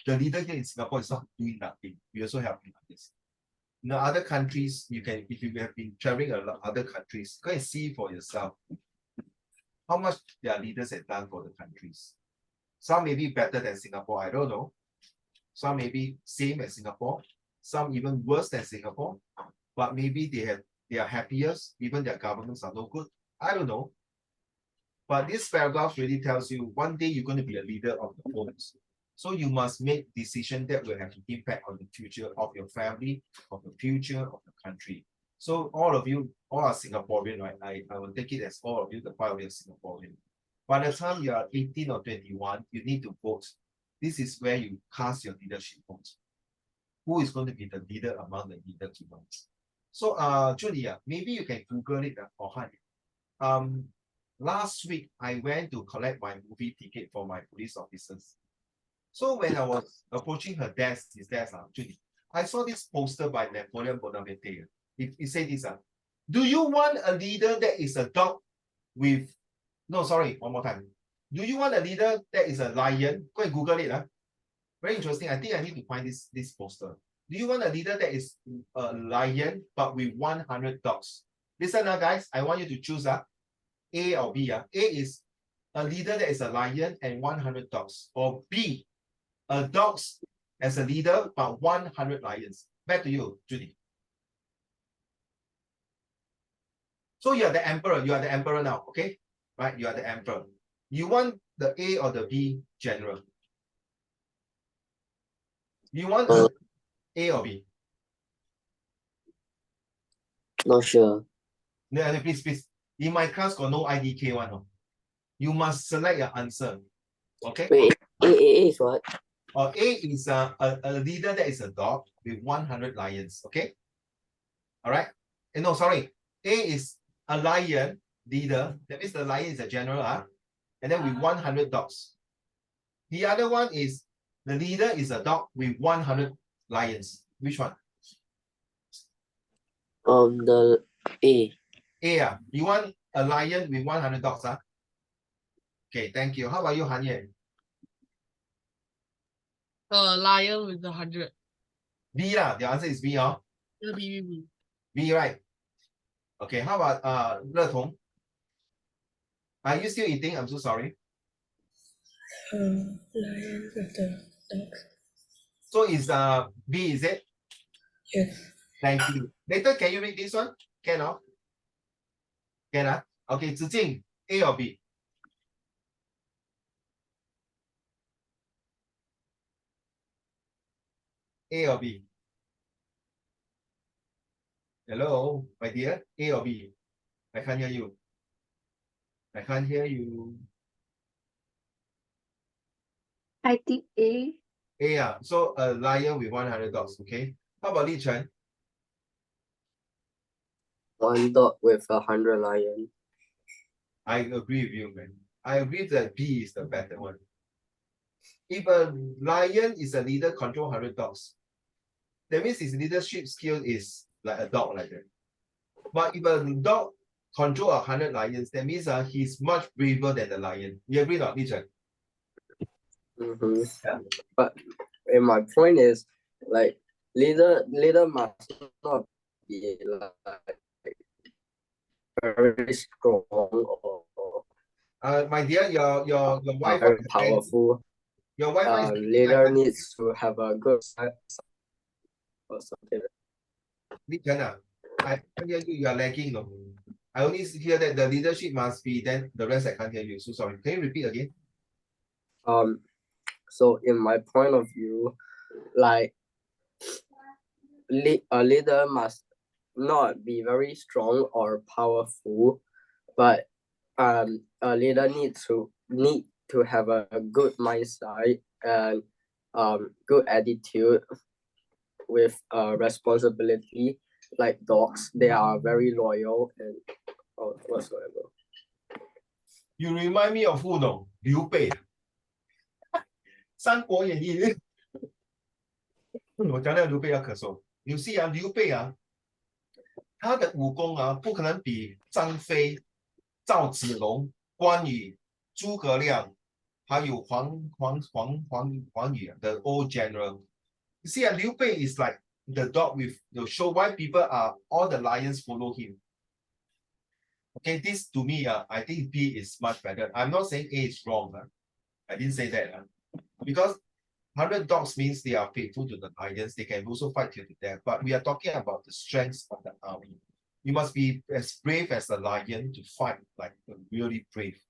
The leader here in Singapore is not doing nothing. We also have this. In other countries, you can, if you have been traveling a lot other countries, go and see for yourself how much their leaders have done for the countries. Some may be better than Singapore, I don't know. Some may be same as Singapore, some even worse than Singapore, but maybe they are happiest, even their governments are no good. I don't know. But this paragraph really tells you one day you're going to be a leader of the homes. So you must make decisions that will have an impact on the future of your family, of the future of the country. So all of you, all are Singaporean, right? I will take it as all of you, the part of you are Singaporean. By the time you are 18 or 21, you need to vote. This is where you cast your leadership vote. Who is going to be the leader among the leader ones? So Julia, maybe you can Google it or Han. Last week I went to collect my movie ticket for my police officers. So when I was approaching his desk, Judy, I saw this poster by Napoleon Bonaparte. It said this, do you want a leader that is a dog with, no, sorry, one more time. Do you want a leader that is a lion? Go and Google it. Very interesting. I think I need to find this poster. Do you want a leader that is a lion but with 100 dogs? Listen guys, I want you to choose A or B. A is a leader that is a lion and 100 dogs. Or B, a dogs as a leader but 100 lions. Back to you, Judy. So you are the emperor. You are the emperor now, okay? Right? You are the emperor. You want the A or the B general? You want A or B? Not sure. No, please. In my class, got no IDK one. No? You must select your answer. Okay? Wait, A is what? Or A is a leader that is a dog with 100 lions. Okay? All right? No, sorry. A is a lion leader. That means the lion is a general. And then with 100 dogs. The other one is the leader is a dog with 100 lions. Which one? The A. A. You want a lion with 100 dogs? Okay, thank you. How about you, Han Ye? Lion with 100. B The answer is B. B. B, right? Okay, how about Le Tong? Are you still eating? I'm so sorry. Lion with the dogs. So is B, is it? Yes. Thank you. Later, can you read this one? Can Can Okay, Zijing, A or B? A or B? Hello, my dear. A or B? I can't hear you. I can't hear you. I think A. A. So a lion with 100 dogs. Okay. How about Li Chen? One dog with 100 lion. I agree with you, man. I agree that B is the better one. If a lion is a leader, control 100 dogs, that means his leadership skill is like a dog like that. But if a dog control 100 lions, that means he's much braver than the lion. You agree not, Li Chen? Yeah. But my point is, like, leader must not be like very strong or My dear, your Wi-Fi very is powerful. your Wi-Fi is Leader needs to have a good side or something. Li Chen, I can't hear you. You are lagging. No? I only hear that the leadership must be, then the rest I can't hear you. So sorry. Can you repeat again? So in my point of view, like, a leader must not be very strong or powerful, but a leader need to have a good mindset and good attitude with responsibility. Like dogs, they are very loyal and whatsoever. You remind me of who no? Liu Bei. 三国演义我讲到刘备要咳嗽。You see 刘备他的武功不可能比张飞、赵子龙、关羽、诸葛亮，还有黄宇 the old general. You see Liu Bei is like the dog with the show why people are all the lions follow him. Okay, this to me I think B is much better. I'm not saying A is wrong. I didn't say that. Because 100 dogs means they are faithful to the lions. They can also fight till the death. But we are talking about the strength of the army. You must be as brave as a lion to fight like really brave.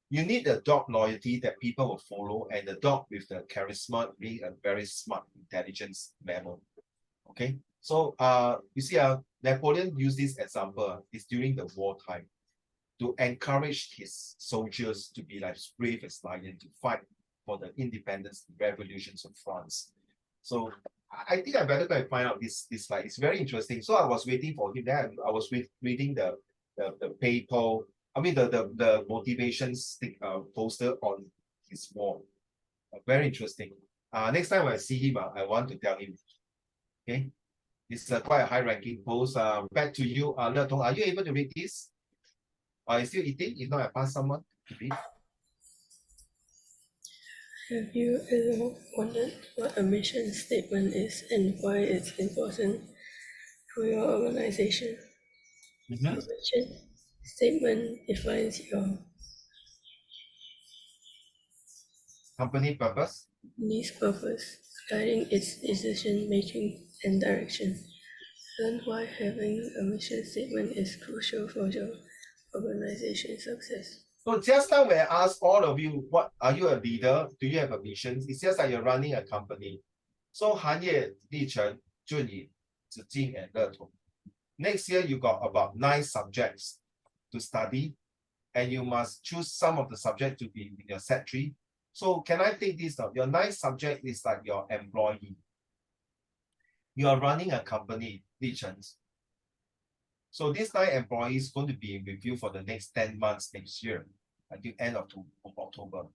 You need a dog loyalty that people will follow, and the dog with the charisma being a very smart, intelligent mammal. Okay, so you see, Napoleon used this example. It's during the wartime to encourage his soldiers to be like brave as lion to fight for the independence revolutions of France. So I think I better go and find out this slide. It's very interesting. So I was waiting for him. Then I was reading the paper. I mean the motivation stick poster on his wall. Very interesting. Next time I see him, I want to tell him. Okay, it's quite a high-ranking post. Back to you, Le Tong. Are you able to read this? Are you still eating? If not, I pass someone to read. Have you ever wondered what a mission statement is and why it's important for your organization? A mission statement defines your Company purpose. company's purpose, guiding its decision making and direction. Learn why having a mission statement is crucial for your organization's success. So just now when I asked all of you, what are you a leader? Do you have a mission? It's just like you're running a company. So 行业历程就你子敬 and 乐同. Next year you got about 9 subjects to study, and you must choose some of the subject to be in your set 3. So can I take this now? Your 9 subject is like your employee. You are running a company, 历程. So these 9 employees going to be with you for the next 10 months next year until end of October.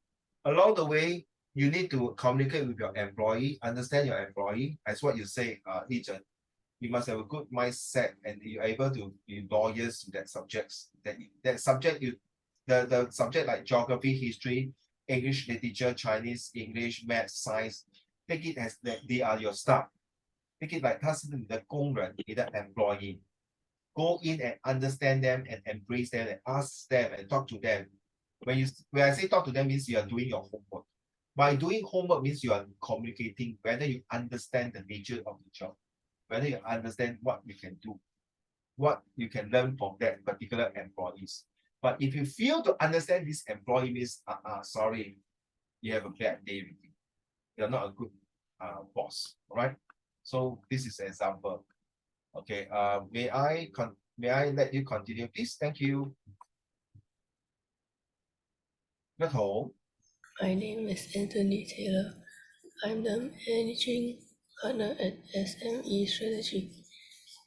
Along the way, you need to communicate with your employee, understand your employee. As what you say, agent, you must have a good mindset and you're able to be loyal to that subjects. That subject the subject like geography, history, English literature, Chinese, English, math, science, take it as that they are your staff. Take it like 他是你的工人，你的 employee. Go in and understand them and embrace them and ask them and talk to them. When I say talk to them means you are doing your homework. By doing homework means you are communicating, whether you understand the nature of the job, whether you understand what you can do, what you can learn from that particular employees. But if you fail to understand this employee means, sorry, you have a bad day with you. You're not a good boss, all right? So this is an example. Okay, may I let you continue, please? Thank you. My name is Anthony Taylor. I'm the managing partner at SME Strategy.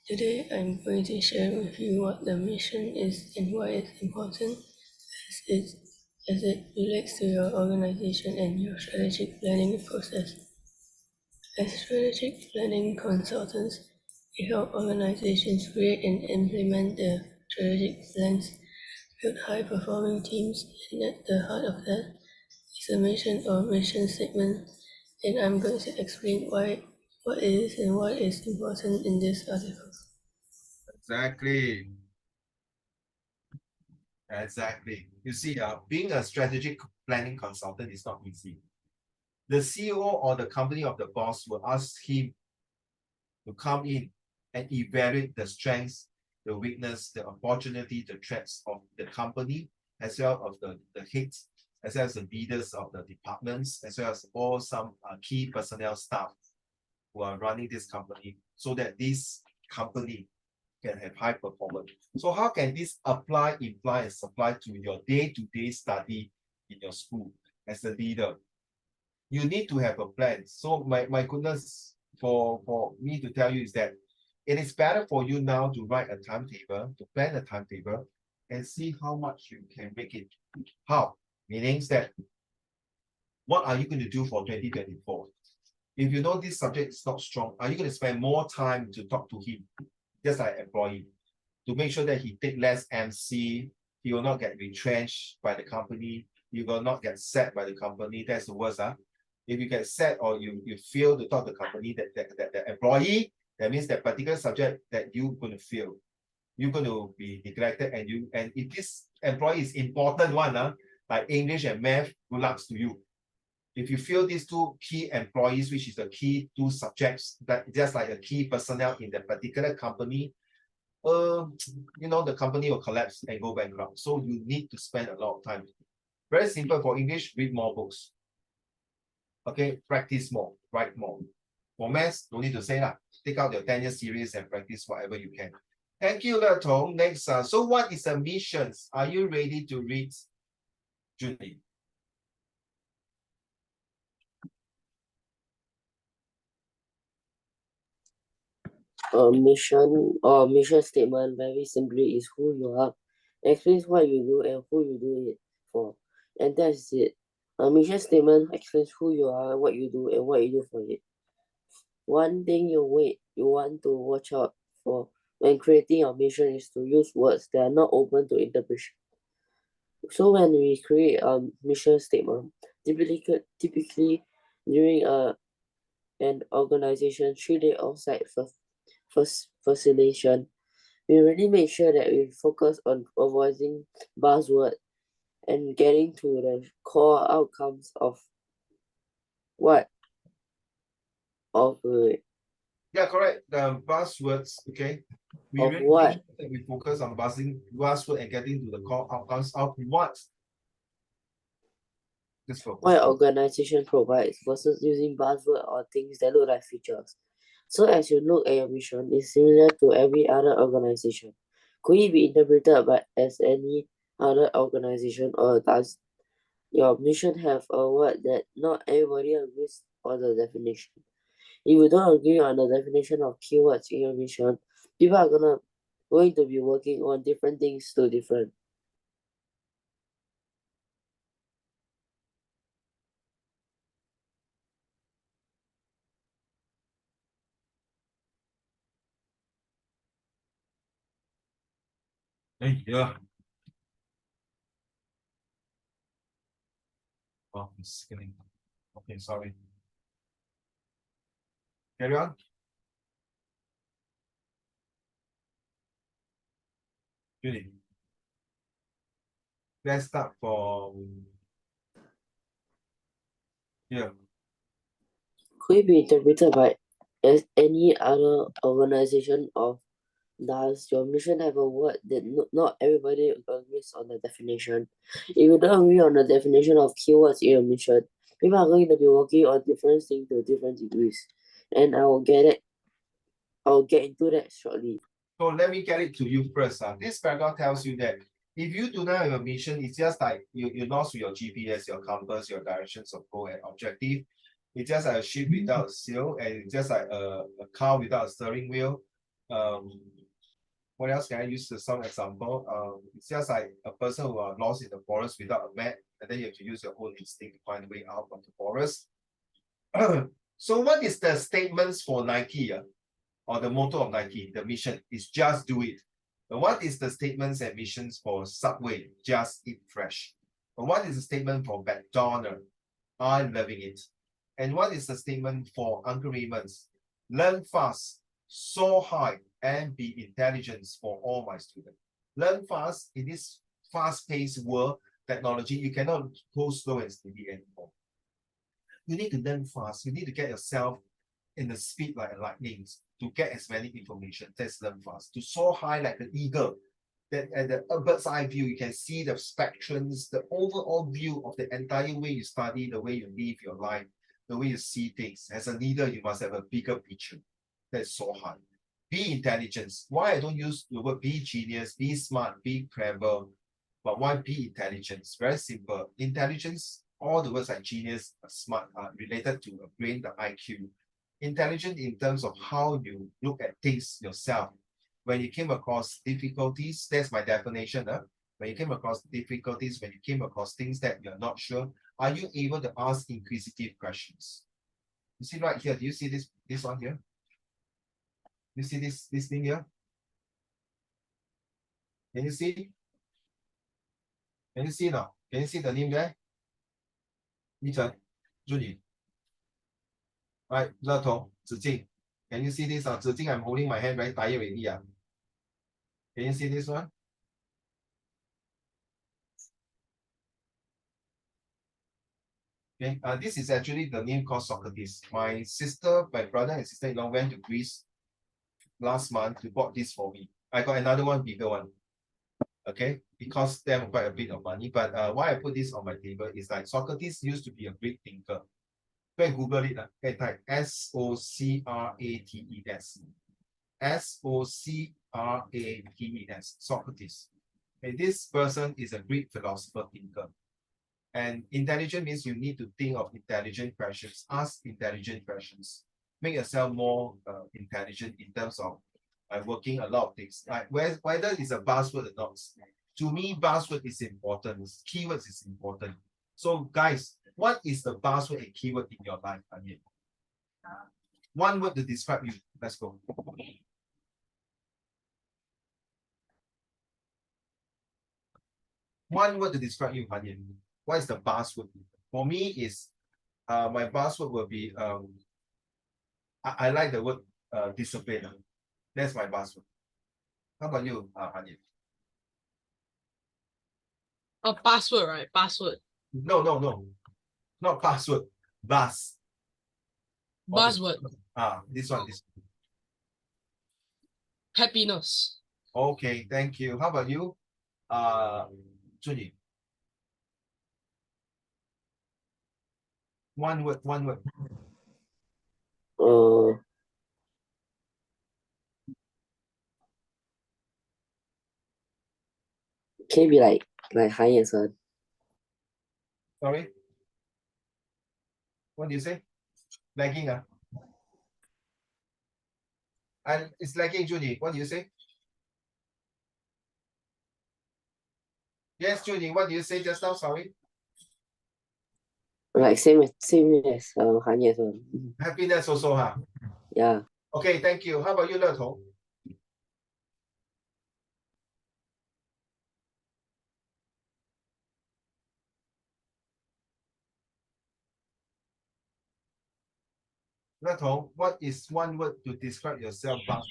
Today, I'm going to share with you what the mission is and why it's important as it relates to your organization and your strategic planning process. As strategic planning consultants, we help organizations create and implement their strategic plans, build high-performing teams, and at the heart of that is a mission or mission statement, and I'm going to explain what it is and why it's important in this article. Exactly. You see, being a strategic planning consultant is not easy. The CEO or the company of the boss will ask him to come in and evaluate the strengths, the weakness, the opportunity, the threats of the company, as well as the heads, as well as the leaders of the departments, as well as all some key personnel staff who are running this company, so that this company can have high performance. So how can this apply, imply, and supply to your day-to-day study in your school as a leader? You need to have a plan. So my goodness, for me to tell you is that it is better for you now to write a timetable, to plan a timetable, and see how much you can make it. How? Meaning that what are you going to do for 2024? If you know this subject is not strong, are you going to spend more time to talk to him, just like employee, to make sure that he take less MC, he will not get retrenched by the company, he will not get sacked by the company? That's the worst. If you get sacked or you fail to talk to the company, that the employee, that means that particular subject that you're going to fail, you're going to be neglected, and if this employee is important one, like English and math, good luck to you. If you feel these 2 key employees, which is the key 2 subjects, that just like a key personnel in the particular company, the company will collapse and go bankrupt. So you need to spend a lot of time. Very simple. For English, read more books. Okay, practice more, write more. For maths, no need to say that. Take out your 10-year series and practice whatever you can. Thank you, Le Tong. Next, so what is the missions? Are you ready to read, Julie? Mission statement very simply is who you are, explains what you do and who you do it for, and that's it. A mission statement explains who you are, what you do, and what you do for it. One thing you want to watch out for when creating your mission is to use words that are not open to interpretation. So when we create a mission statement, Typically during an organization 3-day offsite facilitation, we really make sure that we focus on avoiding buzzword and getting to the core outcomes of what of Yeah, correct. The buzzwords, okay. We Of really what? make sure that we focus on buzzword and getting to the core outcomes of what. Just focus. what organization provides versus using buzzword or things that look like features. So as you look at your mission, it's similar to every other organization. Could it be interpreted as any other organization, or does your mission have a word that not everybody agrees on the definition? If you don't agree on the definition of keywords in your mission, people are going to be working on different things to different. Hey, yeah. Oh, it's kidding. Okay, sorry. Carry on. Judy. Let's start from here. Could it be interpreted as any other organization, or does your mission have a word that not everybody agrees on the definition? If you don't agree on the definition of keywords in your mission, people are going to be working on different things to different degrees. And I'll get into that shortly. So let me get it to you first. This paragraph tells you that if you do not have a mission, it's just like you lost your GPS, your compass, your directions of goal and objective. It's just like a ship without a sail, and it's just like a car without a steering wheel. What else can I use as some example? It's just like a person who are lost in the forest without a map, and then you have to use your own instinct to find a way out of the forest. So what is the statements for Nike? Or the motto of Nike, the mission is just do it. But what is the statements and missions for Subway? Just eat fresh. But what is the statement for McDonald's? I'm loving it. And what is the statement for Uncle Raymond's? Learn fast, soar high, and be intelligent for all my students. Learn fast in this fast-paced world technology. You cannot go slow and steady anymore. You need to learn fast. You need to get yourself in the speed like a lightning to get as many information. That's learn fast. To soar high like an eagle, that at the bird's eye view, you can see the spectrums, the overall view of the entire way you study, the way you live your life, the way you see things. As a leader, you must have a bigger picture. That's so hard. Be intelligent. Why I don't use the word be genius, be smart, be clever, but why be intelligent? Very simple. Intelligence, all the words like genius, smart are related to a brain, the IQ. Intelligent in terms of how you look at things yourself. When you came across difficulties, that's my definition. When you came across difficulties, when you came across things that you're not sure, are you able to ask inquisitive questions? You see right here, do you see this one here? You see this thing here? Can you see? Can you see now? Can you see the name there? Yichen, Judy. Right, Leto, Zijing. Can you see this? Zijing, I'm holding my hand very tired already. Can you see this one? Okay, this is actually the name called Socrates. My brother and sister-in-law went to Greece last month to bought this for me. I got another one, bigger one. Okay, it cost them quite a bit of money. But why I put this on my table is like Socrates used to be a great thinker. Go and Google it. Go and type Socrates. Socrates. Socrates. And this person is a Greek philosopher thinker. And intelligent means you need to think of intelligent questions, ask intelligent questions, make yourself more intelligent in terms of working a lot of things. Like whether it's a buzzword or not. To me, buzzword is important. Keywords is important. So guys, what is the buzzword and keyword in your life? I mean, one word to describe you. Let's go. One word to describe you, Hanyan. What is the buzzword? For me is my buzzword will be I like the word discipline. That's my buzzword. How about you, Hanif? A password, right? Password. No, not password. Buzz. Buzzword. This one. Happiness. Okay, thank you. How about you, Junyi? One word. Can it be like high answer? Sorry. What do you say? Lagging, and it's lagging, Junyi. What do you say? Yes, Junyi. What do you say just now? Sorry. Like same as high answer. Happiness also, huh? Yeah. Okay, thank you. How about you, Le Tong? Le Tong, what is one word to describe yourself? Huh?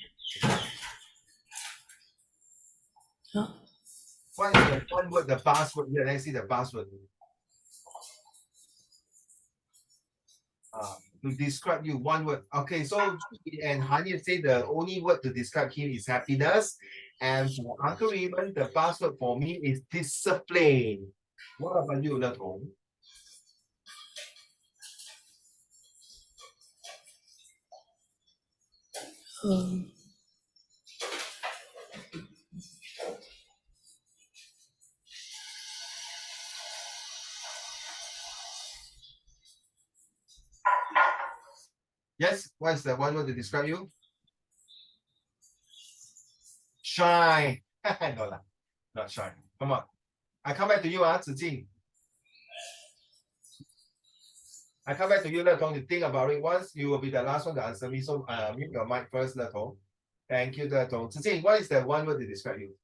What is the one word, the buzzword? Yeah, let's see the buzzword. To describe you, one word. Okay, so and Hanya say the only word to describe him is happiness. And for Uncle Raymond, the buzzword for me is discipline. What about you, Le Tong? Um, Yes, what is the one word to describe you? Shine. No lah, not shine. Come on. I come back to you, Zijing. I come back to you, Le Tong, to think about it. Once you will be the last one to answer me. So mute your mic first, Le Tong. Thank you, Le Tong. Zijing, what is the one word to describe you?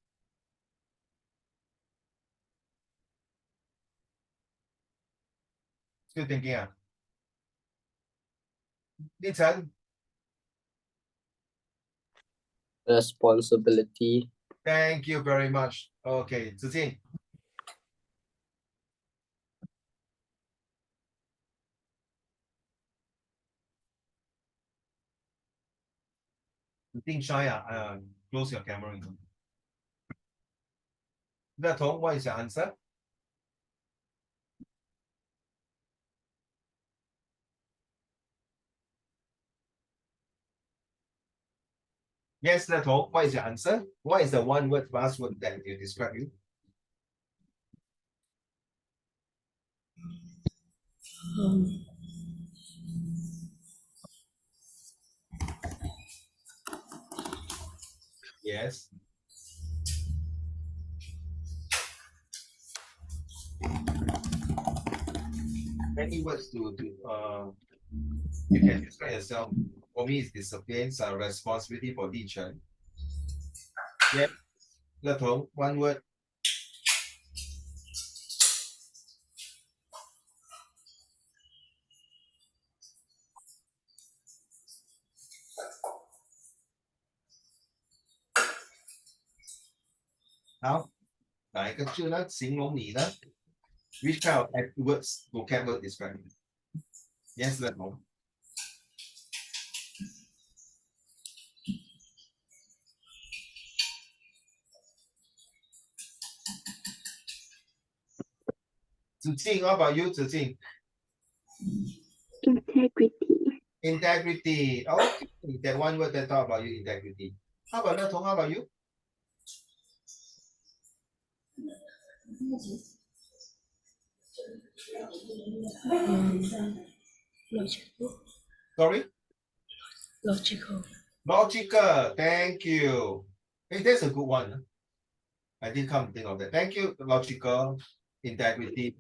Still thinking, Li Chen, Responsibility. thank you very much. Okay, Zijing. You think shy, close your camera. Le Tong, what is your answer? Yes, Le Tong, what is your answer? What is the one word buzzword that you describe you? um, Yes. Any words to you can describe yourself. For me, it's discipline, responsibility for teacher. Yeah. Le Tong, one word. How? 哪一个字呢？形容你呢？ Which kind of words, vocabulary describe you? Yes, Le Tong. Zijing, how about you, Zijing? Integrity. Integrity. Okay, that one word that talk about you, integrity. How about Le Tong? How about you? logical. Sorry? Logical. Logical. Thank you. Hey, that's a good one. I didn't come to think of that. Thank you. Logical, integrity.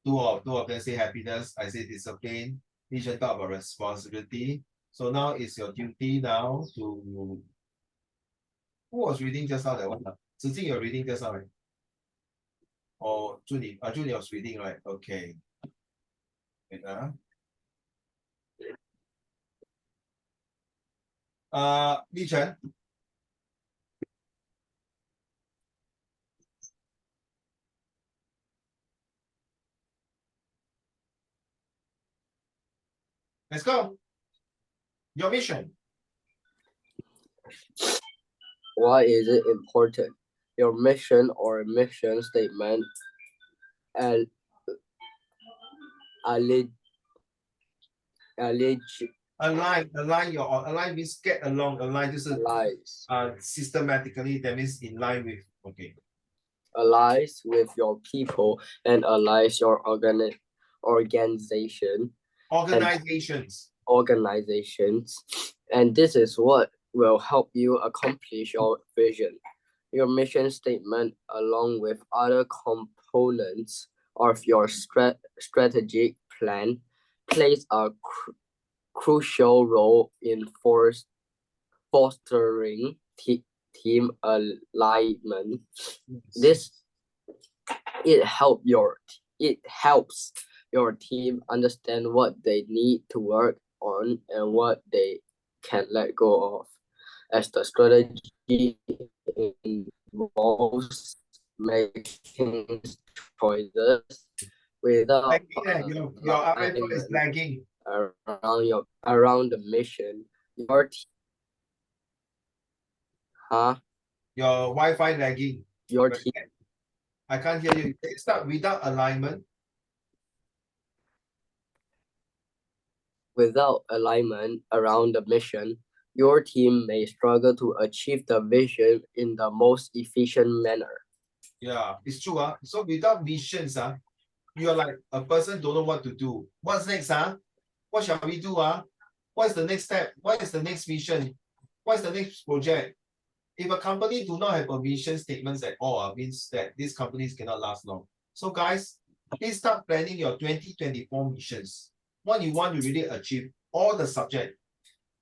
Two of them say happiness. I say discipline. Each one talk about responsibility. So now it's your duty now to. Who was reading just now that one? Zijing, you're reading just now, right? Or Junie was reading, right? Okay. Wait, Li Chen. Let's go. Your mission. Why is it important? Your mission or mission statement and allege Align means get along. Align 就是 allies systematically. That means in line with. Okay. allies with your people and allies your organizations, and this is what will help you accomplish your vision. Your mission statement, along with other components of your strategic plan, plays a crucial role in fostering team alignment. It helps your team understand what they need to work on and what they can let go of, as the strategy involves making choices without Your RFO is lagging. around the mission. Your Your Wi-Fi lagging. your team I can't hear you. Start without alignment. Without alignment around the mission, your team may struggle to achieve the vision in the most efficient manner. Yeah, it's true. So without missions, you're like a person don't know what to do. What's next? What shall we do? What's the next step? What is the next mission? What's the next project? If a company do not have a mission statements at all, means that these companies cannot last long. So guys, please start planning your 2024 missions. What you want to really achieve, all the subject.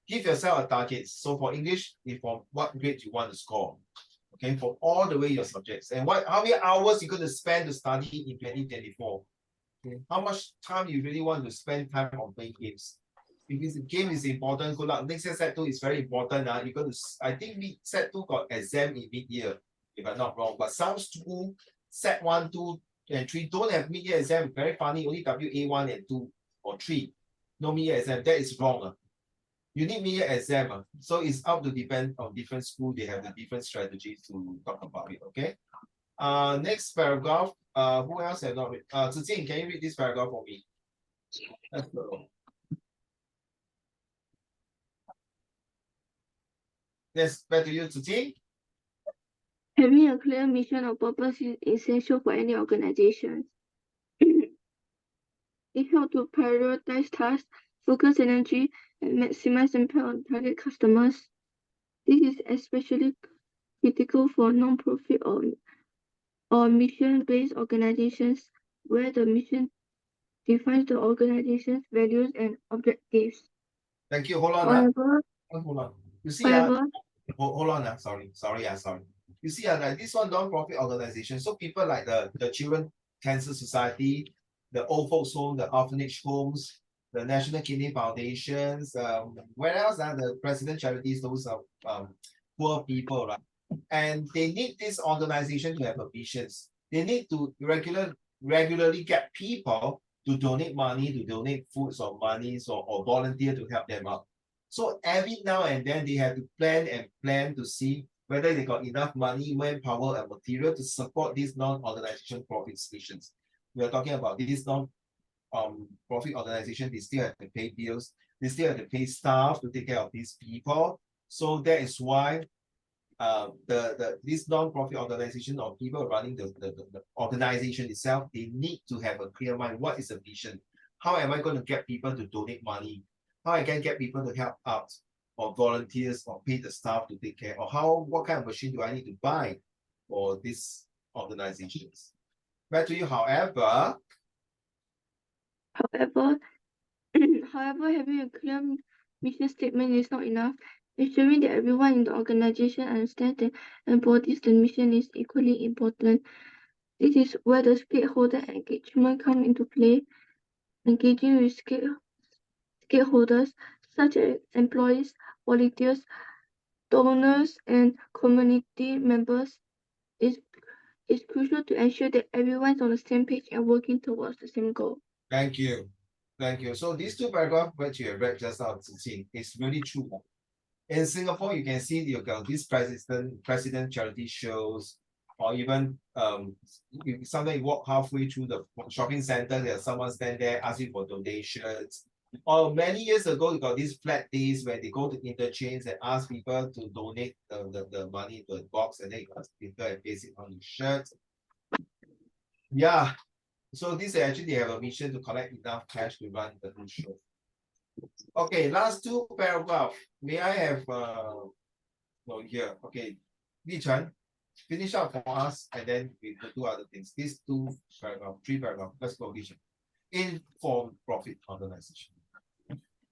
Give yourself a target. So for English, for what grade you want to score. Okay, for all the way your subjects. And how many hours you're going to spend to study in 2024. Okay. How much time you really want to spend time on playing games. Because the game is important, good luck. Next year set 2 is very important. You're going to, I think set 2 got exam in mid-year, if I'm not wrong. But some school, set 1, 2, and 3 don't have mid-year exam. Very funny, only WA1 and 2 or 3. No mid-year exam. That is wrong. You need mid-year exam. So it's up to depend on different school. They have the different strategies to talk about it. Okay. Next paragraph. Who else have not read? Zijing, can you read this paragraph for me? Let's go. Yes, back to you, Zijing. Having a clear mission or purpose is essential for any organization. It helps to prioritize tasks, focus energy, and maximize impact on target customers. This is especially critical for non-profit or mission-based organizations where the mission defines the organization's values and objectives. Thank you. Hold on. Hold on. You see, hold on. Sorry. You see, like this one non-profit organization. So people like the Children Cancer Society, the Old Folks Home, the Orphanage Homes, the National Kidney Foundations, where else are the President Charities, those are poor people, right? And they need this organization to have a visions. They need to regularly get people to donate money, to donate foods or monies or volunteer to help them out. So every now and then they have to plan to see whether they got enough money, manpower, and material to support these non-organization profit missions. We are talking about these non-profit organizations. They still have to pay bills. They still have to pay staff to take care of these people. So that is why this non-profit organization or people running the organization itself, they need to have a clear mind. What is the vision? How am I going to get people to donate money? How I can get people to help out or volunteers or pay the staff to take care? Or what kind of machine do I need to buy for these organizations? Back to you, however, having a clear mission statement is not enough. Ensuring that everyone in the organization understands and embodies the mission is equally important. This is where the stakeholder engagement comes into play. engaging with stakeholders such as employees, volunteers, donors, and community members is crucial to ensure that everyone's on the same page and working towards the same goal. Thank you. Thank you. So these two paragraphs which you have read just now, Ziqing, is really true. In Singapore, you can see you got these president charity shows, or even sometimes you walk halfway through the shopping center, there's someone stand there asking for donations. Or many years ago, you got these flat days where they go to interchange and ask people to donate the money to a box, and then you got people and paste it on the shirt. Yeah. So this actually have a mission to collect enough cash to run the whole show. Okay, last two paragraph. May I have no here? Okay, Li Chen, finish up for us, and then we will do other things. These two paragraph, three paragraph. Let's go, Li Chen. In for profit organization.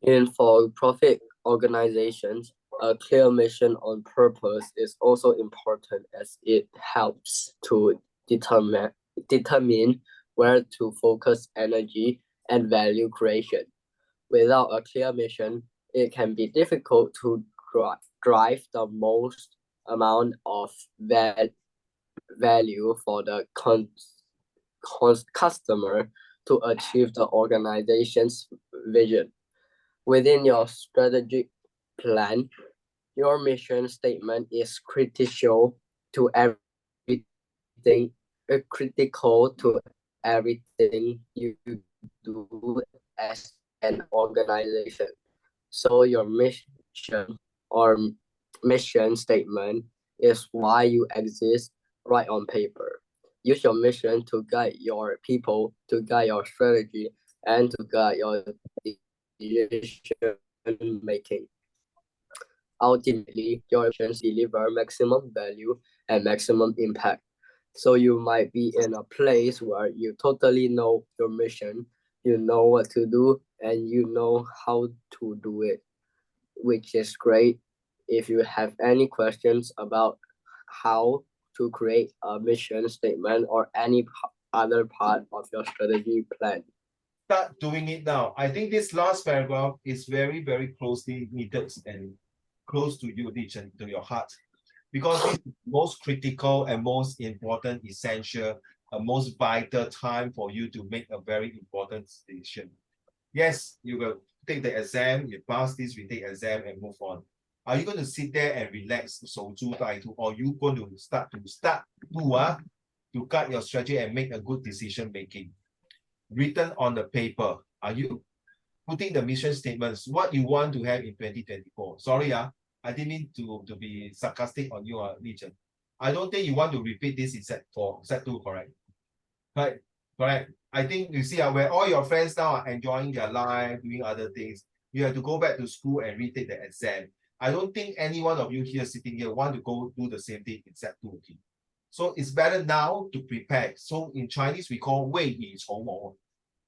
In for-profit organizations, a clear mission on purpose is also important as it helps to determine where to focus energy and value creation. Without a clear mission, it can be difficult to drive the most amount of value for the customer to achieve the organization's vision. Within your strategic plan, your mission statement is critical to everything you do as an organization. So your mission or mission statement is why you exist right on paper. Use your mission to guide your people, to guide your strategy, and to guide your decision making. Ultimately, your actions deliver maximum value and maximum impact. So you might be in a place where you totally know your mission, you know what to do, and you know how to do it, which is great. If you have any questions about how to create a mission statement or any other part of your strategy plan, start doing it now. I think this last paragraph is very, very closely knitted and close to you, Li Chen, to your heart. Because it's most critical and most important, essential, most vital time for you to make a very important decision. Yes, you will take the exam, you pass this, we take exam and move on. Are you going to sit there and relax, or you going to start to cut your strategy and make a good decision making? Written on the paper, are you putting the mission statements, what you want to have in 2024? Sorry, I didn't mean to be sarcastic on you, Li Chen. I don't think you want to repeat this in set 2, correct? Right, correct. I think you see where all your friends now are enjoying their life, doing other things. You have to go back to school and retake the exam. I don't think any one of you here sitting here want to go do the same thing in set 2. Okay? So it's better now to prepare. So in Chinese, we call 未雨绸缪,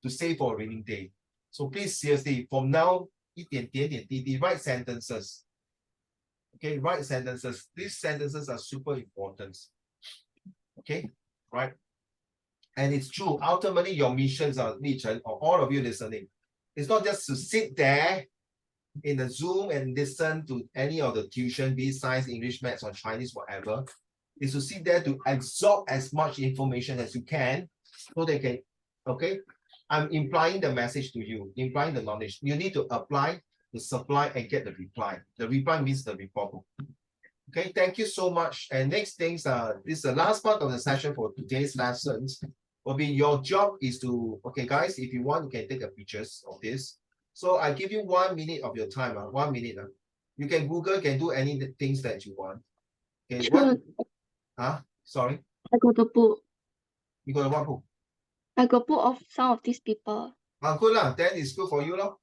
to save for a raining day. So please seriously, from now, 一点滴 write sentences. Okay, write sentences. These sentences are super important. Okay, right? And it's true. Ultimately, your missions are, Li Chen, or all of you listening. It's not just to sit there in the Zoom and listen to any of the tuition, be it science, English, maths, or Chinese, whatever. Is to sit there to absorb as much information as you can so they can, okay? I'm implying the message to you, implying the knowledge. You need to apply, the supply, and get the reply. The reply means the report. Okay, thank you so much. And next things, this is the last part of the session for today's lessons. Will be your job is to, okay, guys, if you want, you can take a pictures of this. So I give you 1 minute of your time, 1 minute. You can Google, can do any things that you want. Okay, Sure. Sorry, I got a book. you got what book? I got book of some of these people. Good lah, then it's good for you lor.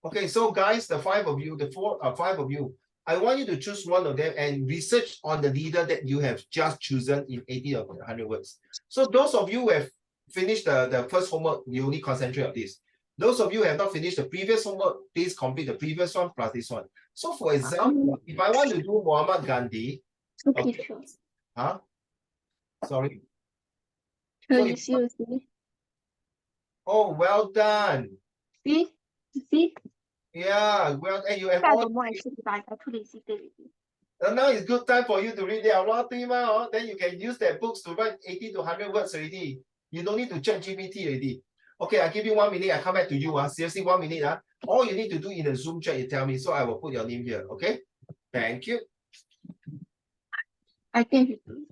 Okay, so guys, the 5 of you, 5 of you, I want you to choose one of them and research on the leader that you have just chosen in 80 or 100 words. So those of you who have finished the first homework, you only concentrate on this. Those of you who have not finished the previous homework, please complete the previous one plus this one. So for example, if I want to do Muhammad Gandhi, Okay, okay. sure. Sorry. Sure, So you if- see. Oh, well done. See? You see? Yeah, well, and you have Start all. the more exercise. I too lazy already. Now it's good time for you to read it out loud, then you can use that books to write 80 to 100 words already. You don't need to check GPT already. Okay, I give you 1 minute. I come back to you. Seriously, 1 minute. All you need to do in the Zoom chat, you tell me. So I will put your name here. Okay. Thank you. I think you do.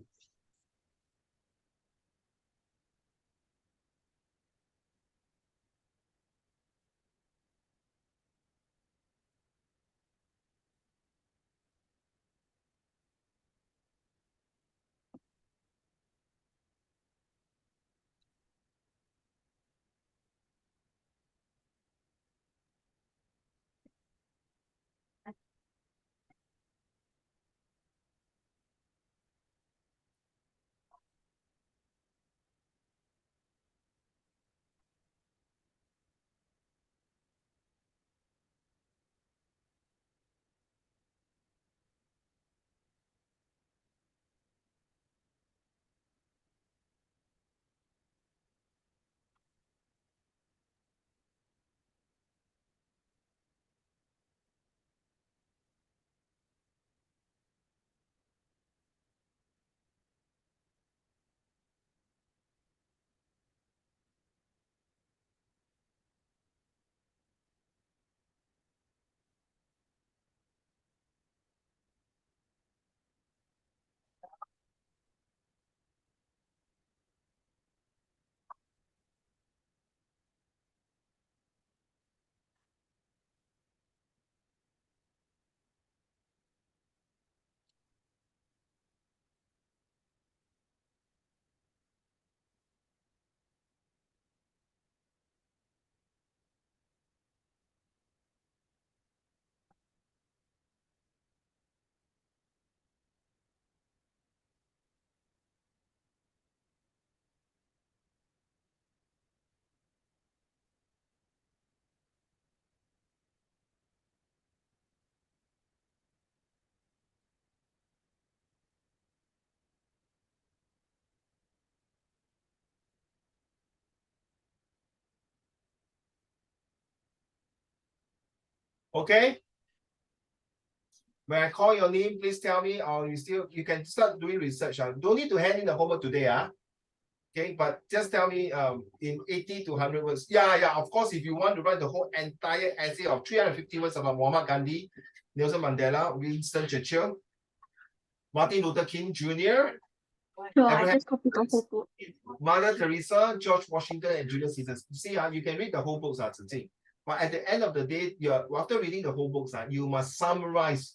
Okay. When I call your name, please tell me, or you can start doing research. Don't need to hand in the homework today. Okay, but just tell me in 80 to 100 words. Yeah, of course, if you want to write the whole entire essay of 350 words about Muhammad Gandhi, Nelson Mandela, Winston Churchill, Martin Luther King Jr., Sure, I Abraham just copy the whole book. Mother Teresa, George Washington, and Julius Caesar. See, you can read the whole books, but at the end of the day, after reading the whole books, you must summarize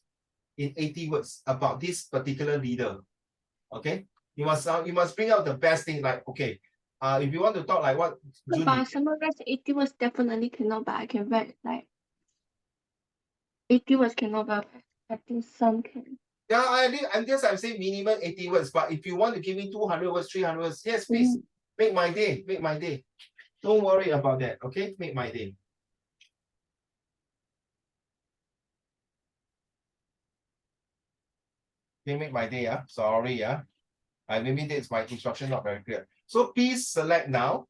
in 80 words about this particular leader. Okay, you must bring out the best thing. Like, okay, if you want to talk like what No, Junie, but summarize 80 words definitely cannot, but I can write like 80 words cannot, but I think some can. yeah, I'm saying minimum 80 words, but if you want to give me 200 words, 300 words, yes, please, make my day. Don't worry about that. Okay, make my day. Okay, make my day. Sorry. Maybe that's my instruction not very clear. So please select now.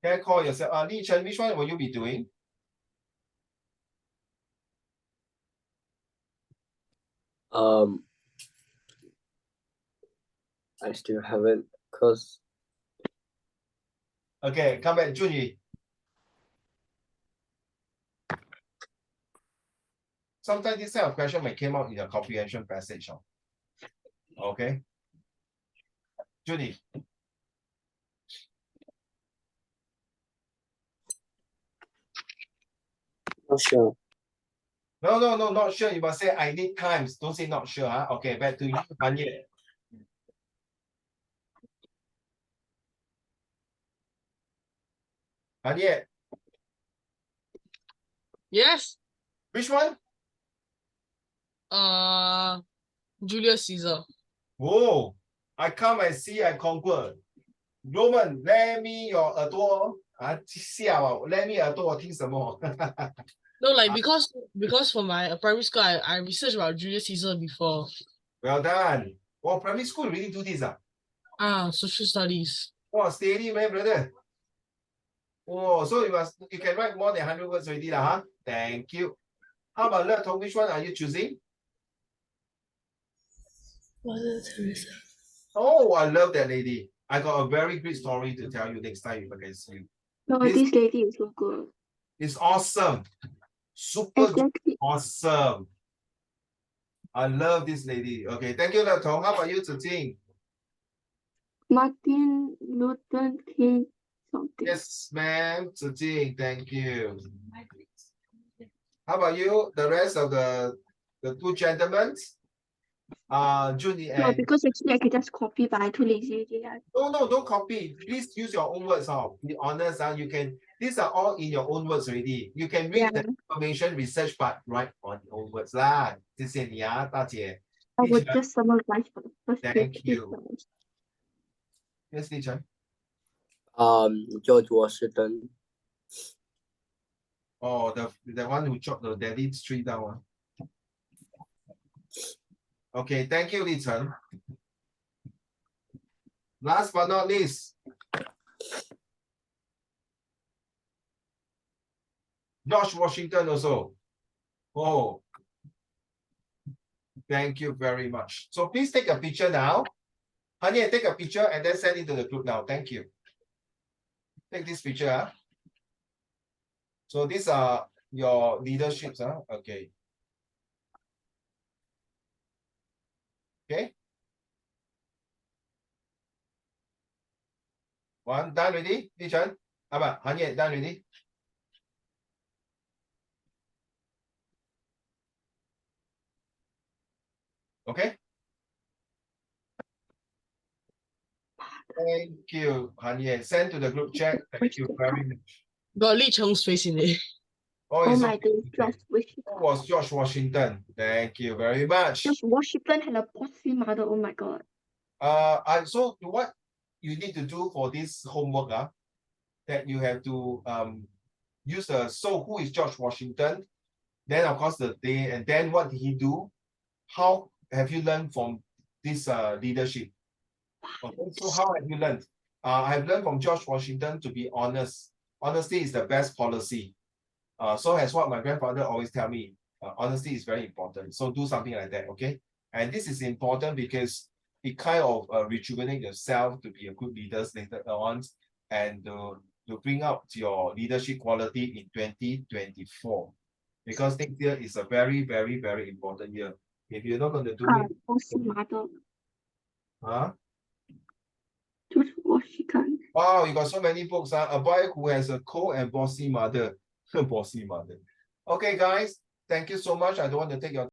Can I call yourself? Li Chen, which one will you be doing? I still haven't, cause Okay, come back, Junyi. Sometimes this kind of question may come out in a comprehension passage. Okay. Judy. not sure. No, not sure. You must say I need times. Don't say not sure. Okay, back to you, Anye. Anye, Yes. which one? Julius Caesar. Whoa, I come and see, I conquer. Roman, let me your 耳朵吓我 let me 耳朵我听什么 No, like because for my primary school, I researched about Julius Caesar before. Well done. Well, primary school really do this. Social studies. Oh, steady, my brother. Oh, so you can write more than 100 words already, lah, huh? Thank you. How about Le Tong? Which one are you choosing? Mother Teresa. Oh, I love that lady. I got a very great story to tell you next time if I can see you. No, this lady is so good. It's awesome. Super Exactly. awesome. I love this lady. Okay, thank you, Le Tong. How about you, Zijing? Martin Luther King something. Yes, ma'am. Zijing, thank you. How about you? The rest of the two gentlemen? Junie No, and because actually I can just copy, but I'm too lazy. no, don't copy. Please use your own words. Be honest. These are all in your own words already. You can read the information research part right on your own words lah. 谢谢你啊，大姐。 I would just summarize for the first Thank 50 you. words. Yes, Li Chen. George Washington. Oh, the one who chopped the daddy's tree down. Okay, thank you, Li Chen. Last but not least, George Washington also. Oh, thank you very much. So please take a picture now. Honey, take a picture and then send it to the group now. Thank you. Take this picture. Huh? So these are your leaderships. Huh? Okay. Okay. One, done ready? Li Chen? Honey, done ready? Okay. Thank you, Hanye. Send to the group chat. Thank you very much. Got Li Cheng's face in it. Oh, Oh it's my okay. God, George Washington. Who was George Washington? Thank you very much. George Washington had a bossy mother. Oh my God. So what you need to do for this homework, that you have to use the so who is George Washington? Then of course the day, and then what did he do? How have you learned from this leadership? Okay, so how have you learned? I have learned from George Washington to be honest. Honesty is the best policy. So as what my grandfather always tell me, honesty is very important. So do something like that, okay? And this is important because it kind of rejuvenate yourself to be a good leader later on and to bring out your leadership quality in 2024. Because next year is a very, very, very important year. If you're not going to do it, Bossy mother. huh? George Washington. Wow, you got so many books. A boy who has a cold and bossy mother. Bossy mother. Okay, guys, thank you so much. I don't want to take your